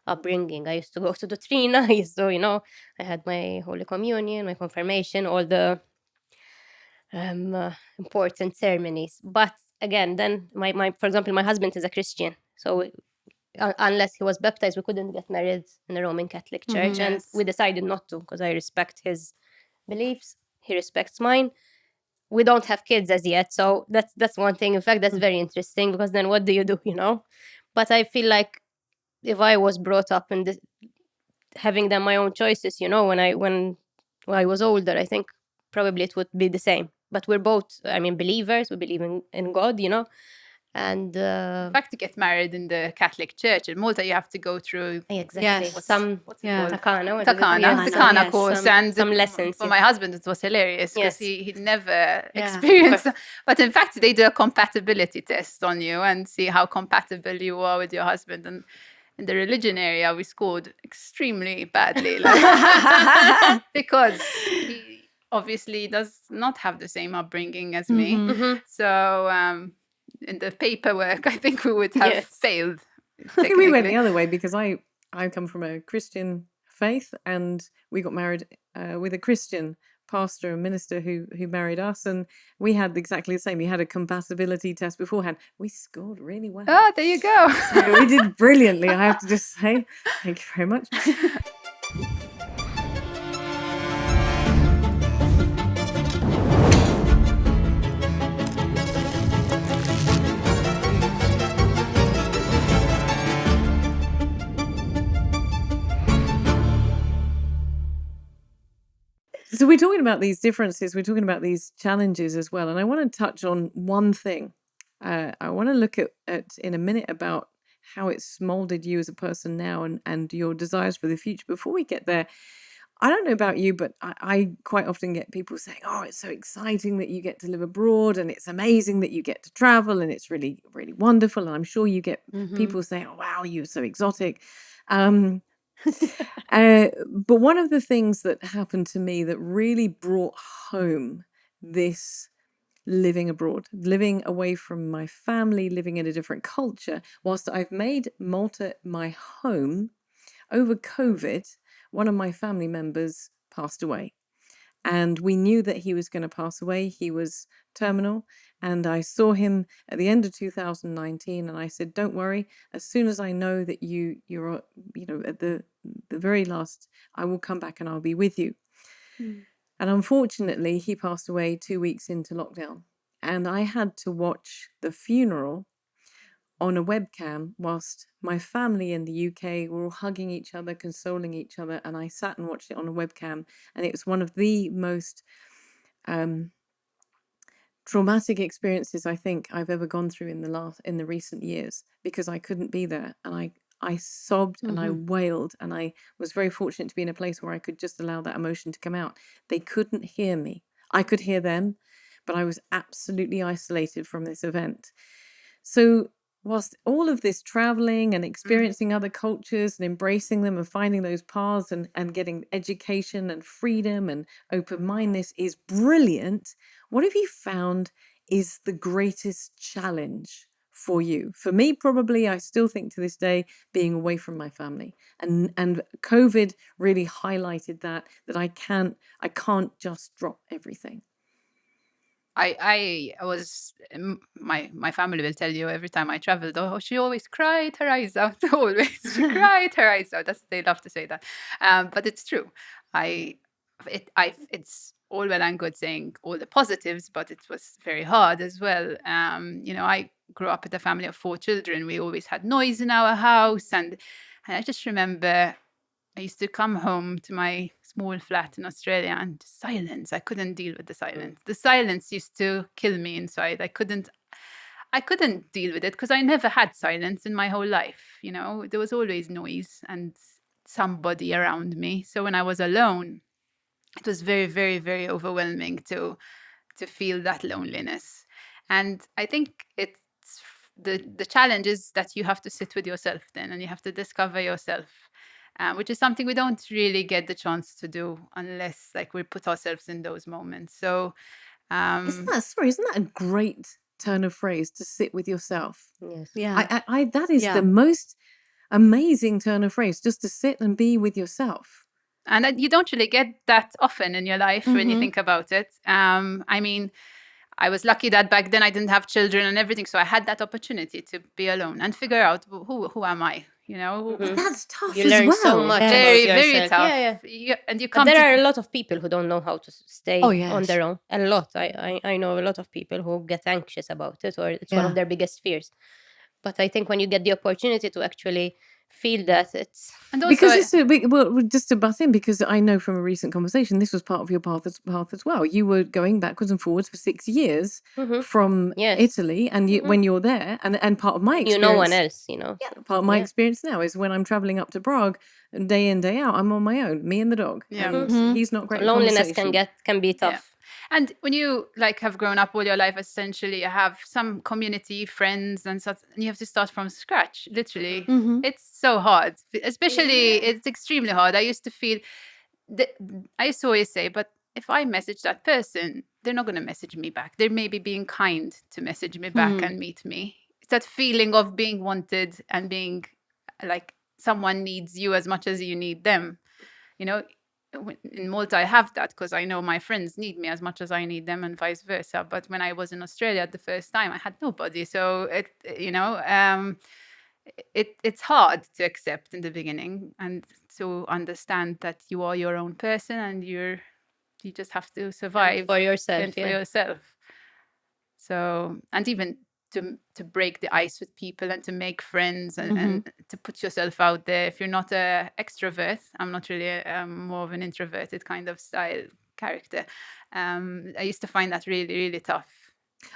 upbringing. I used to go to the Trina. I used to, I had my Holy Communion, my confirmation, all the important ceremonies. But again, then for example, my husband is a Christian, so unless he was baptized, we couldn't get married in a Roman Catholic church, and Yes. we decided not to because I respect his beliefs, he respects mine. We don't have kids as yet, so that's one thing. In fact, that's very interesting because then what do you do, But I feel like if I was brought up in this, having them my own choices, when I was older, I think probably it would be the same. But we're both, believers. We believe in God, and In fact, to get married in the Catholic Church in Malta, you have to go through exactly Yes. what's it Yeah. called? takana, what is it? Takana, Yes. Takana Yes. course, Some- and some lessons, for yeah. my husband it was hilarious because Yes. he never experienced. But in fact, they do a compatibility test on you and see how compatible you are with your husband. And in the religion area, we scored extremely badly, because he obviously does not have the same upbringing as me. So in the paperwork, I think we would have failed. We went technically. the other way because I come from a Christian faith, and we got married with a Christian pastor and minister who married us, and we had exactly the same. We had a compatibility test beforehand. We scored really well. Oh, there you go. So we did brilliantly, I have to just say. Thank you very much. So we're talking about these differences, we're talking about these challenges as well. And I want to touch on one thing. I want to look at in a minute about how it's molded you as a person now and your desires for the future. Before we get there, I don't know about you, but I quite often get people saying, oh, it's so exciting that you get to live abroad, and it's amazing that you get to travel, and it's really, really wonderful. And I'm sure you get people saying, oh, wow, you're so exotic. But one of the things that happened to me that really brought home this living abroad, living away from my family, living in a different culture, whilst I've made Malta my home, over COVID, one of my family members passed away. And we knew that he was going to pass away. He was terminal. And I saw him at the end of 2019. And I said, don't worry. As soon as I know that you're, at the very last, I will come back and I'll be with you. And unfortunately, he passed away 2 weeks into lockdown. And I had to watch the funeral on a webcam whilst my family in the UK were all hugging each other, consoling each other. And I sat and watched it on a webcam. And it was one of the most traumatic experiences I think I've ever gone through in the recent years, because I couldn't be there. And I sobbed and I wailed, and I was very fortunate to be in a place where I could just allow that emotion to come out. They couldn't hear me. I could hear them, but I was absolutely isolated from this event. So whilst all of this traveling and experiencing other cultures and embracing them and finding those paths and getting education and freedom and open-mindedness is brilliant, what have you found is the greatest challenge for you? For me, probably, I still think to this day, being away from my family. And COVID really highlighted that I can't just drop everything. I was, my family will tell you every time I traveled, oh, she always cried her eyes out. Always, she cried her eyes out. They love to say that, but it's true. It's all well and good saying all the positives, but it was very hard as well. I grew up with a family of 4 children. We always had noise in our house, and I just remember I used to come home to my small flat in Australia and silence. I couldn't deal with the silence. The silence used to kill me inside. I couldn't deal with it because I never had silence in my whole life. There was always noise and somebody around me. So when I was alone, it was very, very, very overwhelming to feel that loneliness. And I think it's the challenge is that you have to sit with yourself then, and you have to discover yourself. Which is something we don't really get the chance to do unless we put ourselves in those moments. So, isn't that a great turn of phrase, to sit with yourself? Yes. Yeah. I that is the most amazing turn of phrase, just to sit and be with yourself. And you don't really get that often in your life when you think about it. I was lucky that back then I didn't have children and everything, so I had that opportunity to be alone and figure out who am I. But that's tough You as learn well. so much about Very, yourself. very tough. Yeah. And you But come. there are a lot of people who don't know how to stay Oh, yes. on their own. A lot. I know a lot of people who get anxious about it, or it's one of their biggest fears. But I think when you get the opportunity to actually feel that, it's... And also, Because just to butt in, because I know from a recent conversation, this was part of your path as well. You were going backwards and forwards for 6 years from Italy, and when you're there, and part of my experience, no one else, part of my experience now is when I'm traveling up to Prague, day in, day out, I'm on my own, me and the dog. Yeah. And he's not great. Loneliness can be tough. Yeah. And when you have grown up all your life, essentially, you have some community, friends, and such, and you have to start from scratch. Literally, it's so hard. Especially, it's extremely hard. I used to feel, I used to always say, but if I message that person, they're not going to message me back. They're maybe being kind to message me back and meet me. It's that feeling of being wanted and being like someone needs you as much as you need them. In Malta, I have that because I know my friends need me as much as I need them, and vice versa. But when I was in Australia the first time, I had nobody. So it's hard to accept in the beginning and to understand that you are your own person and you just have to survive for yourself. and for yourself. So, and even to break the ice with people and to make friends and to put yourself out there. If you're not an extrovert, I'm not really more of an introverted kind of style character. I used to find that really, really tough.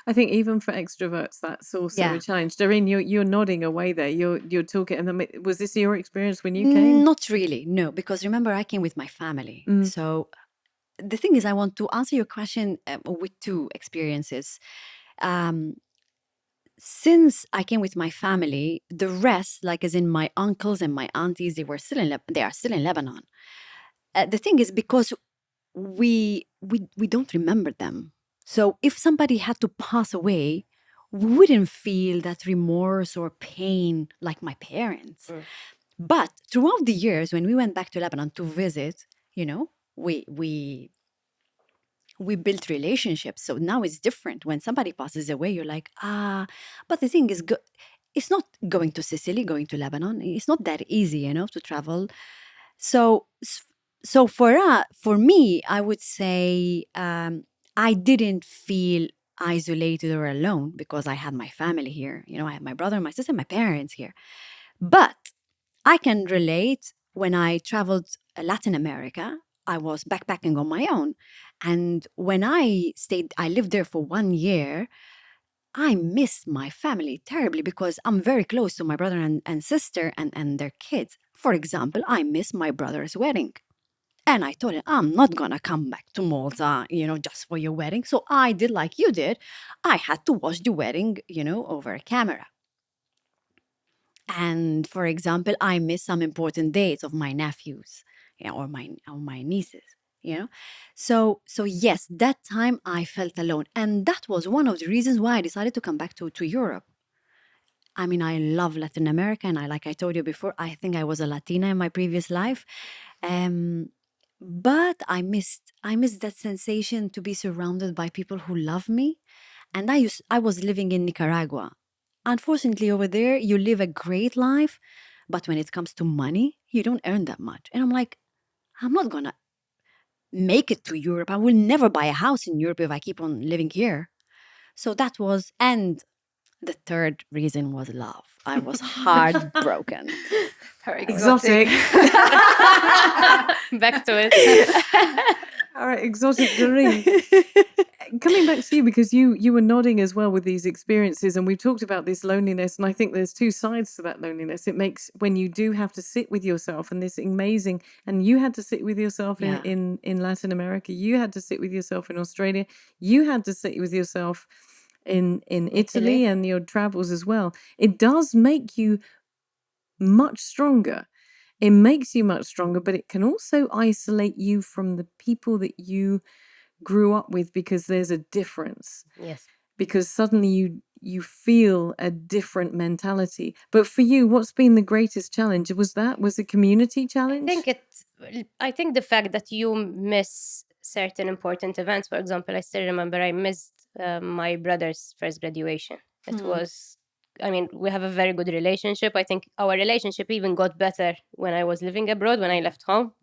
I think even for extroverts, that's also a challenge. Doreen, you're nodding away there. You're talking. And was this your experience when you came? Not really, no. Because remember, I came with my family. So the thing is, I want to answer your question with 2 experiences. Since I came with my family, the rest, as in my uncles and my aunties, they are still in Lebanon. The thing is, because we don't remember them. So if somebody had to pass away, we wouldn't feel that remorse or pain like my parents. But throughout the years, when we went back to Lebanon to visit, we we built relationships. So now it's different. When somebody passes away, you're like, but the thing is, it's not going to Sicily, going to Lebanon. It's not that easy, to travel. So for me, I would say I didn't feel isolated or alone because I had my family here. I had my brother, my sister, my parents here. But I can relate when I traveled Latin America. I was backpacking on my own. And when I lived there for 1 year, I miss my family terribly because I'm very close to my brother and sister and their kids. For example, I miss my brother's wedding. And I told him, I'm not going to come back to Malta, just for your wedding. So I did like you did. I had to watch the wedding, over a camera. And for example, I miss some important dates of my nephews, or my nieces, So yes, that time I felt alone. And that was one of the reasons why I decided to come back to Europe. I mean, I love Latin America, and like I told you before, I think I was a Latina in my previous life. But I missed that sensation to be surrounded by people who love me. And I was living in Nicaragua. Unfortunately, over there, you live a great life, but when it comes to money, you don't earn that much. And I'm like, I'm not gonna make it to Europe. I will never buy a house in Europe if I keep on living here. So that was, and the third reason was love. I was heartbroken. Very Exotic. Back to it. All right, exotic Doreen. Coming back to you, because you were nodding as well with these experiences, and we've talked about this loneliness, and I think there's two sides to that loneliness. It makes when you do have to sit with yourself, and this amazing, and you had to sit with yourself in Latin America, you had to sit with yourself in Australia, you had to sit with yourself in Italy and your travels as well. It does make you much stronger. It makes you much stronger, but it can also isolate you from the people that you grew up with because there's a difference. Yes. Because suddenly you feel a different mentality. But for you, what's been the greatest challenge? Was the community challenge? I think the fact that you miss certain important events. For example, I still remember I missed my brother's first graduation. It was, I mean, we have a very good relationship. I think our relationship even got better when I was living abroad, when I left home,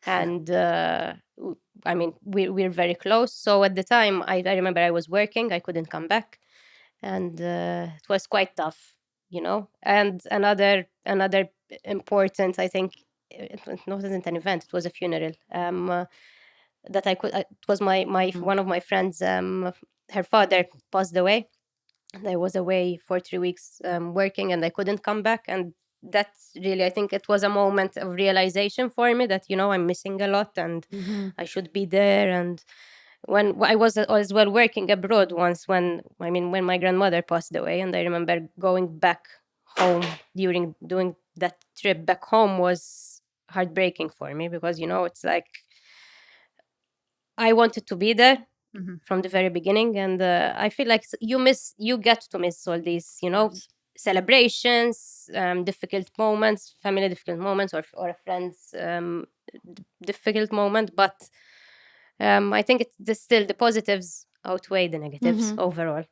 and I mean, we're very close. So at the time, I remember I was working, I couldn't come back, and it was quite tough, And another important, I think, it wasn't an event; it was a funeral. That I could. It was my one of my friends. Her father passed away. And I was away for 3 weeks working, and I couldn't come back. And that's really, I think, it was a moment of realization for me that I'm missing a lot, and I should be there. And when I was as well working abroad once, when my grandmother passed away, and I remember going back home doing that trip back home was heartbreaking for me because it's like I wanted to be there from the very beginning, and I feel like you get to miss all these celebrations, difficult moments, family difficult moments, or a friend's difficult moment, but I think still the positives outweigh the negatives overall.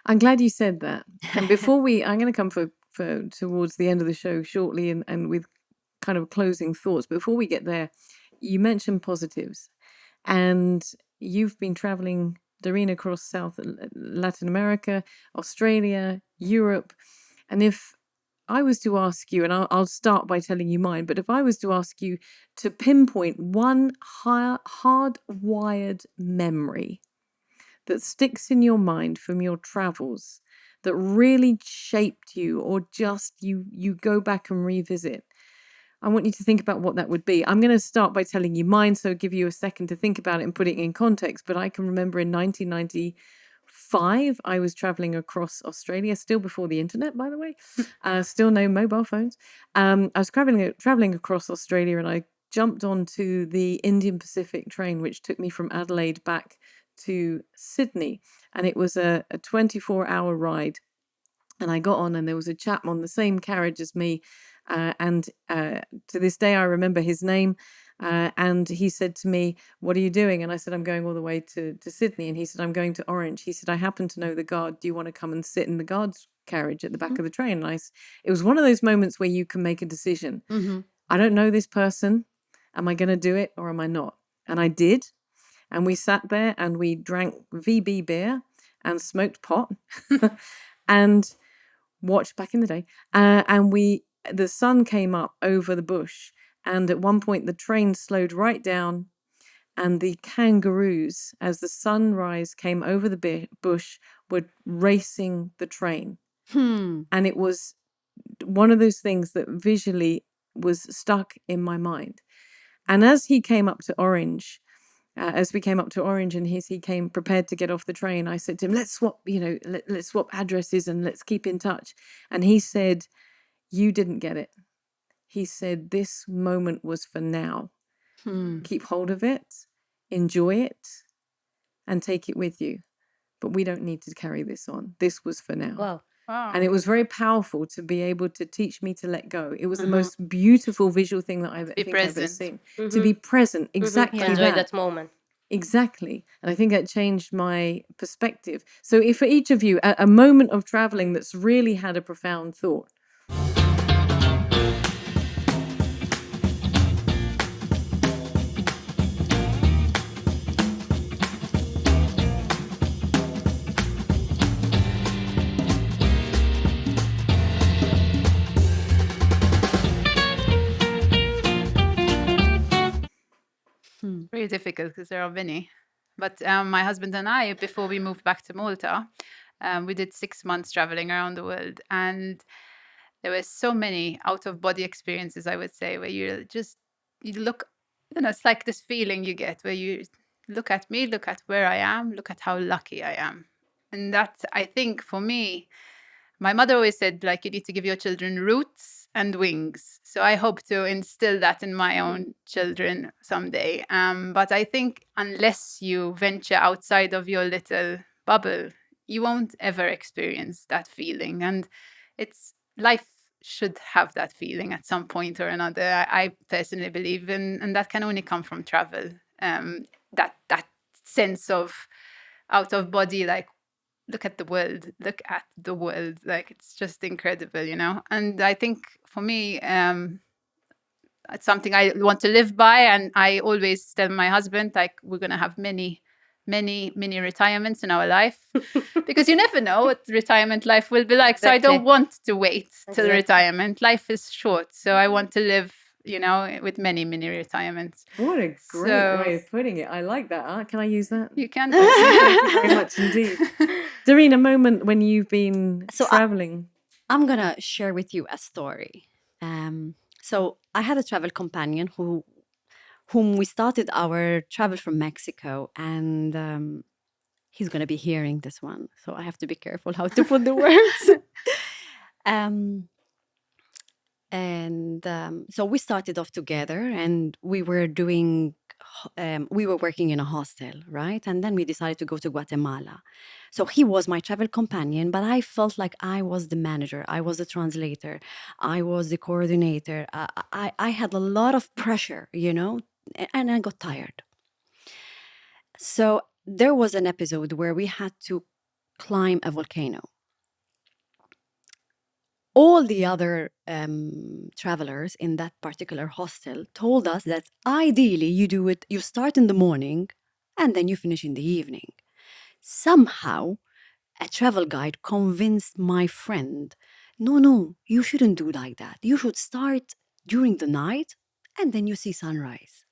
I'm glad you said that. And before I'm going to come for towards the end of the show shortly, and with kind of closing thoughts. Before we get there, you mentioned positives, and you've been traveling, Darine, across South Latin America, Australia, Europe, and if I was to ask you, and I'll start by telling you mine, but if I was to ask you to pinpoint one hardwired memory that sticks in your mind from your travels that really shaped you, or just you go back and revisit, I want you to think about what that would be. I'm going to start by telling you mine, so I'll give you a second to think about it and put it in context. But I can remember in 1995, I was traveling across Australia, still before the internet, by the way, still no mobile phones. I was traveling across Australia, and I jumped onto the Indian Pacific train, which took me from Adelaide back to Sydney. And it was a 24-hour ride. And I got on, and there was a chap on the same carriage as me. And to this day, I remember his name. And he said to me, "What are you doing?" And I said, "I'm going all the way to Sydney." And he said, "I'm going to Orange." He said, "I happen to know the guard. Do you want to come and sit in the guard's carriage at the back of the train?" And it was one of those moments where you can make a decision. I don't know this person. Am I going to do it or am I not? And I did. And we sat there and we drank VB beer and smoked pot and watched back in the day. And the sun came up over the bush. And at one point, the train slowed right down. And the kangaroos, as the sunrise came over the bush, were racing the train. And it was one of those things that visually was stuck in my mind. And as he came up to Orange, as we came up to Orange and he came prepared to get off the train, I said to him, let's swap addresses and let's keep in touch. And he said, "You didn't get it." He said, "This moment was for now. Keep hold of it, enjoy it, and take it with you. But we don't need to carry this on. This was for now." Wow. And it was very powerful to be able to teach me to let go. It was the most beautiful visual thing that I've ever seen. To be present, exactly Enjoy that. that moment. Exactly. And I think that changed my perspective. So if for each of you, a moment of traveling that's really had a profound thought. Very difficult because there are many. But my husband and I, before we moved back to Malta, we did 6 months traveling around the world. And there were so many out-of-body experiences, I would say, where you look, it's like this feeling you get where you look at me, look at where I am, look at how lucky I am. And that, I think, for me, my mother always said, like, you need to give your children roots and wings. So I hope to instill that in my own children someday. But I think unless you venture outside of your little bubble, you won't ever experience that feeling. And life should have that feeling at some point or another. I personally believe in, and that can only come from travel. That sense of out of body, like, look at the world, like, it's just incredible, And I think for me, it's something I want to live by. And I always tell my husband, like, we're going to have many mini retirements in our life because you never know what retirement life will be like. So I don't want to wait till retirement. Life is short. So I want to live, with many mini retirements. What a great way of putting it. I like that. Can I use that? You can. Thank you very much indeed. Darine, a moment when you've been traveling. I'm going to share with you a story. So I had a travel companion whom we started our travel from Mexico, and he's going to be hearing this one. So I have to be careful how to put the words. So we started off together, and we were working in a hostel, right? And then we decided to go to Guatemala. So he was my travel companion, but I felt like I was the manager. I was the translator. I was the coordinator. I had a lot of pressure, and I got tired. So there was an episode where we had to climb a volcano. All the other travelers in that particular hostel told us that ideally you start in the morning and then you finish in the evening. Somehow, a travel guide convinced my friend, no, you shouldn't do like that. You should start during the night and then you see sunrise.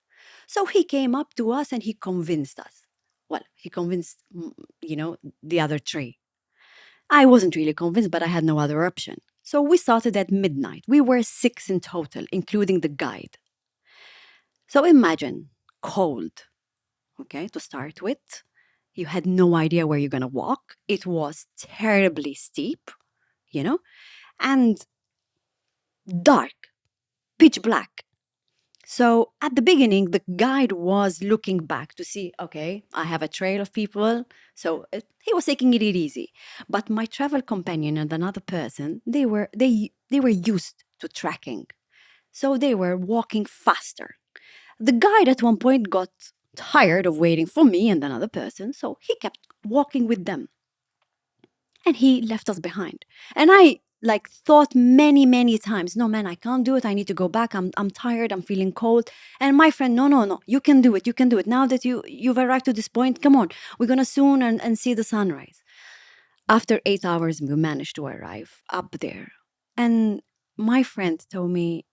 So he came up to us and he convinced us. Well, he convinced, the other three. I wasn't really convinced, but I had no other option. So we started at midnight. We were 6 in total, including the guide. So imagine cold, okay, to start with. You had no idea where you're going to walk. It was terribly steep, and dark, pitch black. So at the beginning, the guide was looking back to see, okay, I have a trail of people. So he was taking it easy. But my travel companion and another person, they were used to tracking. So they were walking faster. The guide at one point got tired of waiting for me and another person, so he kept walking with them. And he left us behind. And I thought many times, no man, I can't do it. I need to go back. I'm tired. I'm feeling cold. And my friend, no, you can do it. You can do it. Now that you've arrived to this point, come on. We're gonna soon and see the sunrise. After 8 hours, we managed to arrive up there. And my friend told me,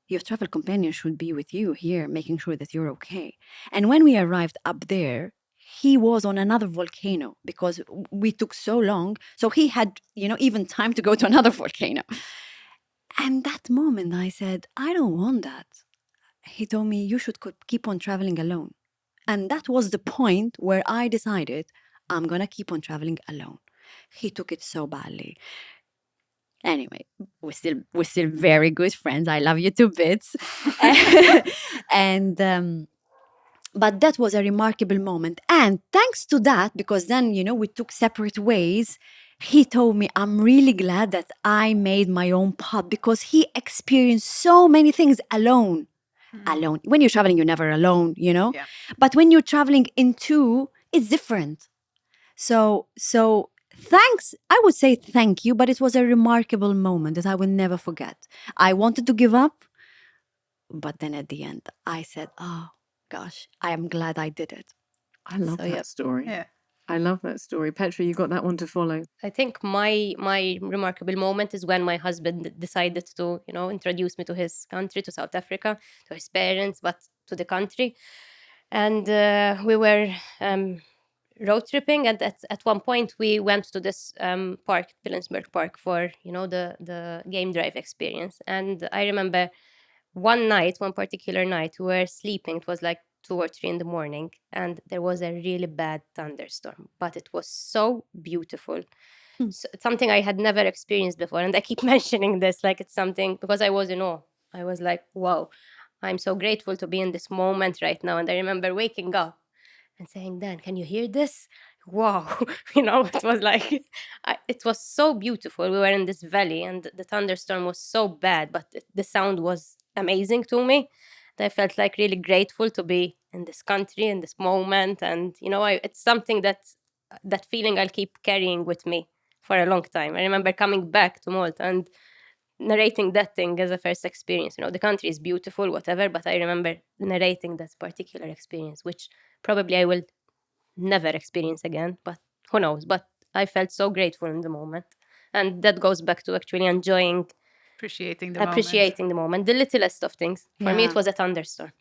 your travel companion should be with you here, making sure that you're okay. And when we arrived up there, he was on another volcano because we took so long. So he had, even time to go to another volcano. And that moment I said, I don't want that. He told me, you should keep on traveling alone. And that was the point where I decided I'm going to keep on traveling alone. He took it so badly. Anyway, we're still very good friends. I love you to bits. And but that was a remarkable moment. And thanks to that, because then, we took separate ways, he told me, I'm really glad that I made my own path because he experienced so many things alone. Alone. When you're traveling, you're never alone, Yeah. But when you're traveling in two, it's different. So thanks, I would say thank you, but it was a remarkable moment that I will never forget. I wanted to give up, but then at the end, I said, oh gosh, I am glad I did it. I love that story. Yeah. I love that story. Petra, you got that one to follow. I think my remarkable moment is when my husband decided to, introduce me to his country, to South Africa, to his parents, but to the country. And we were road tripping, and at one point we went to this park, Billensburg Park, for the game drive experience. And I remember one particular night, we were sleeping. It was like 2 or 3 in the morning, and there was a really bad thunderstorm, but it was so beautiful. So it's something I had never experienced before, and I keep mentioning this like it's something because I was in awe. I was like, wow, I'm so grateful to be in this moment right now. And I remember waking up and saying, Dan, can you hear this? Wow. It was like, it was so beautiful. We were in this valley and the thunderstorm was so bad, but the sound was amazing to me. I felt like really grateful to be in this country, in this moment. And, it's something that feeling I'll keep carrying with me for a long time. I remember coming back to Malta and narrating that thing as a first experience. The country is beautiful, whatever, but I remember narrating that particular experience, which probably I will never experience again, but who knows. But I felt so grateful in the moment. And that goes back to actually enjoying, Appreciating the moment, the littlest of things. For me, it was a thunderstorm.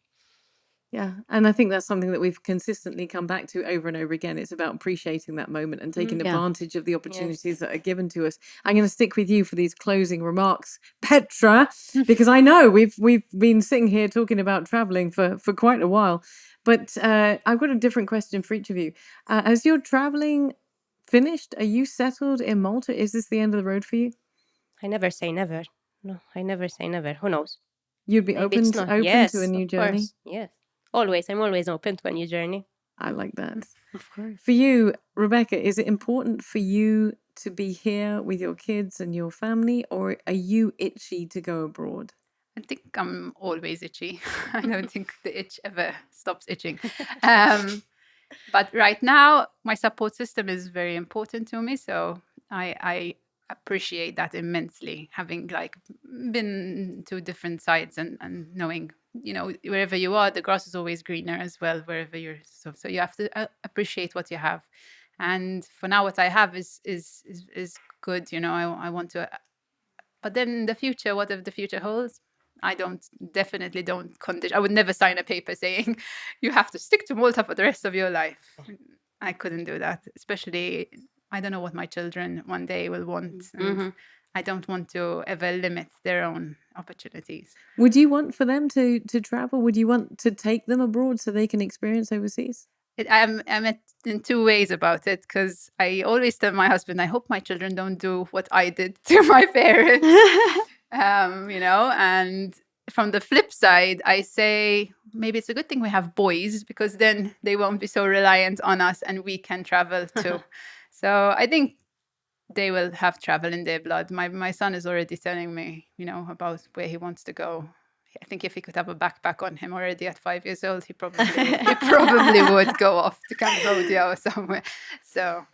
Yeah. And I think that's something that we've consistently come back to over and over again. It's about appreciating that moment and taking advantage of the opportunities that are given to us. I'm going to stick with you for these closing remarks, Petra, because I know we've been sitting here talking about traveling for quite a while. But I've got a different question for each of you. As you're traveling finished, are you settled in Malta? Is this the end of the road for you? I never say never. No, I never say never. Who knows? You'd be Maybe open it's to not. Yes, a new of journey? course. Yes. Always. I'm always open to a new journey. I like that. Of course. For you, Rebekah, is it important for you to be here with your kids and your family, or are you itchy to go abroad? I think I'm always itchy. I don't think the itch ever stops itching. But right now, my support system is very important to me. So I appreciate that immensely, having been to different sites and knowing, wherever you are, the grass is always greener as well, wherever you're. So you have to appreciate what you have. And for now, what I have is good. I want to. But then in the future, whatever the future holds, I definitely don't condition. I would never sign a paper saying you have to stick to Malta for the rest of your life. I couldn't do that, especially I don't know what my children one day will want. And I don't want to ever limit their own opportunities. Would you want for them to travel? Would you want to take them abroad so they can experience overseas? I'm in two ways about it, because I always tell my husband, I hope my children don't do what I did to my parents. And from the flip side, I say maybe it's a good thing we have boys, because then they won't be so reliant on us and we can travel too. So I think they will have travel in their blood. My son is already telling me, about where he wants to go. I think if he could have a backpack on him already at 5 years old, he probably would go off to Cambodia or somewhere. So,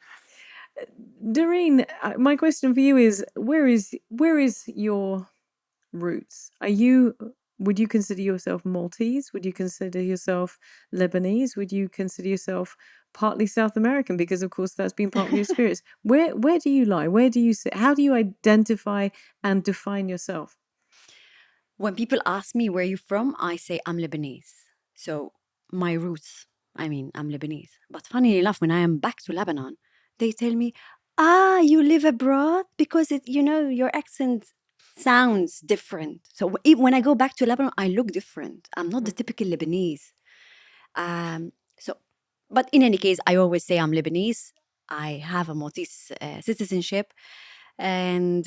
Doreen, my question for you is: where is your roots? Would you consider yourself Maltese? Would you consider yourself Lebanese? Would you consider yourself partly South American? Because of course that's been part of your experience. Where do you lie? Where do you sit? How do you identify and define yourself? When people ask me where you're from, I say I'm Lebanese. So my roots, I'm Lebanese. But funny enough, when I am back to Lebanon, they tell me, you live abroad? Because your accent sounds different. So when I go back to Lebanon, I look different. I'm not the typical Lebanese. But in any case, I always say I'm Lebanese. I have a Maltese citizenship. And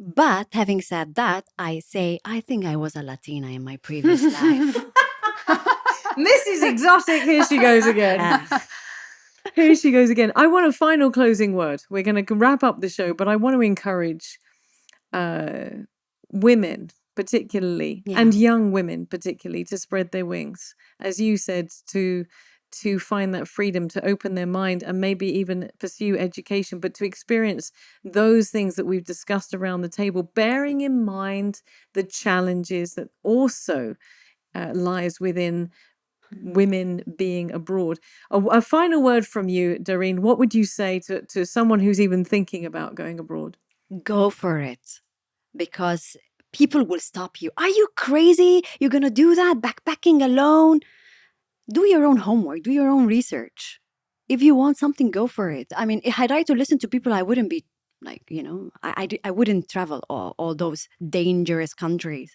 but having said that, I say, I think I was a Latina in my previous life. This is exotic. Here she goes again. Here she goes again. I want a final closing word. We're going to wrap up the show, but I want to encourage women particularly, and young women particularly, to spread their wings. As you said, to find that freedom, to open their mind and maybe even pursue education, but to experience those things that we've discussed around the table, bearing in mind the challenges that also lies within women being abroad. A final word from you, Doreen. What would you say to someone who's even thinking about going abroad? Go for it, because people will stop you. Are you crazy? You're going to do that? Backpacking alone? Do your own homework, do your own research. If you want something, go for it. Had I to listen to people, I wouldn't be I wouldn't travel all those dangerous countries.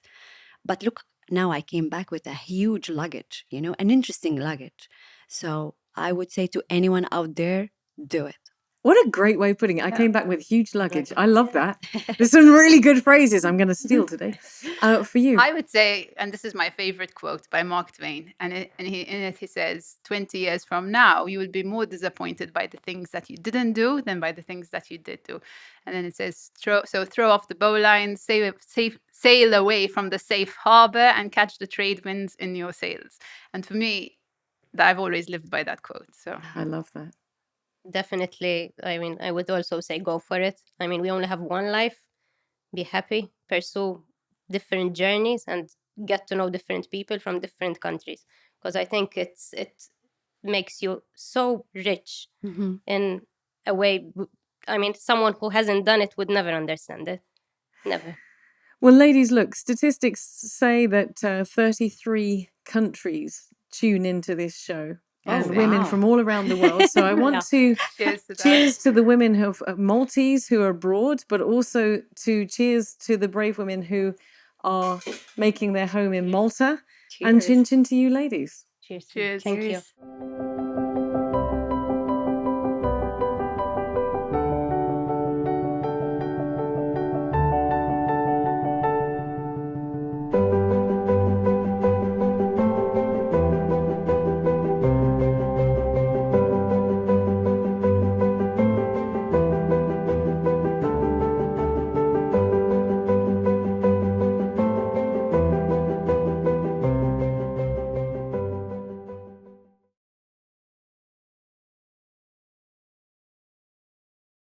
But look, now I came back with a huge luggage, an interesting luggage. So I would say to anyone out there, do it. What a great way of putting it. I came back with huge luggage. I love that. There's some really good phrases I'm going to steal today. For you. I would say, and this is my favorite quote by Mark Twain, in it he says, 20 years from now, you will be more disappointed by the things that you didn't do than by the things that you did do. And then it says, throw off the bowline, sail away from the safe harbor and catch the trade winds in your sails. And for me, I've always lived by that quote. So I love that. Definitely. I would also say go for it. We only have one life. Be happy, pursue different journeys, and get to know different people from different countries. Because I think it makes you so rich in a way. Someone who hasn't done it would never understand it. Never. Well, ladies, look, statistics say that 33 countries tune into this show. And women from all around the world. So I want to cheers to the women who are Maltese who are abroad, but also to cheers to the brave women who are making their home in Malta. Cheers. And chin chin to you ladies. Cheers. Cheers. Thank you.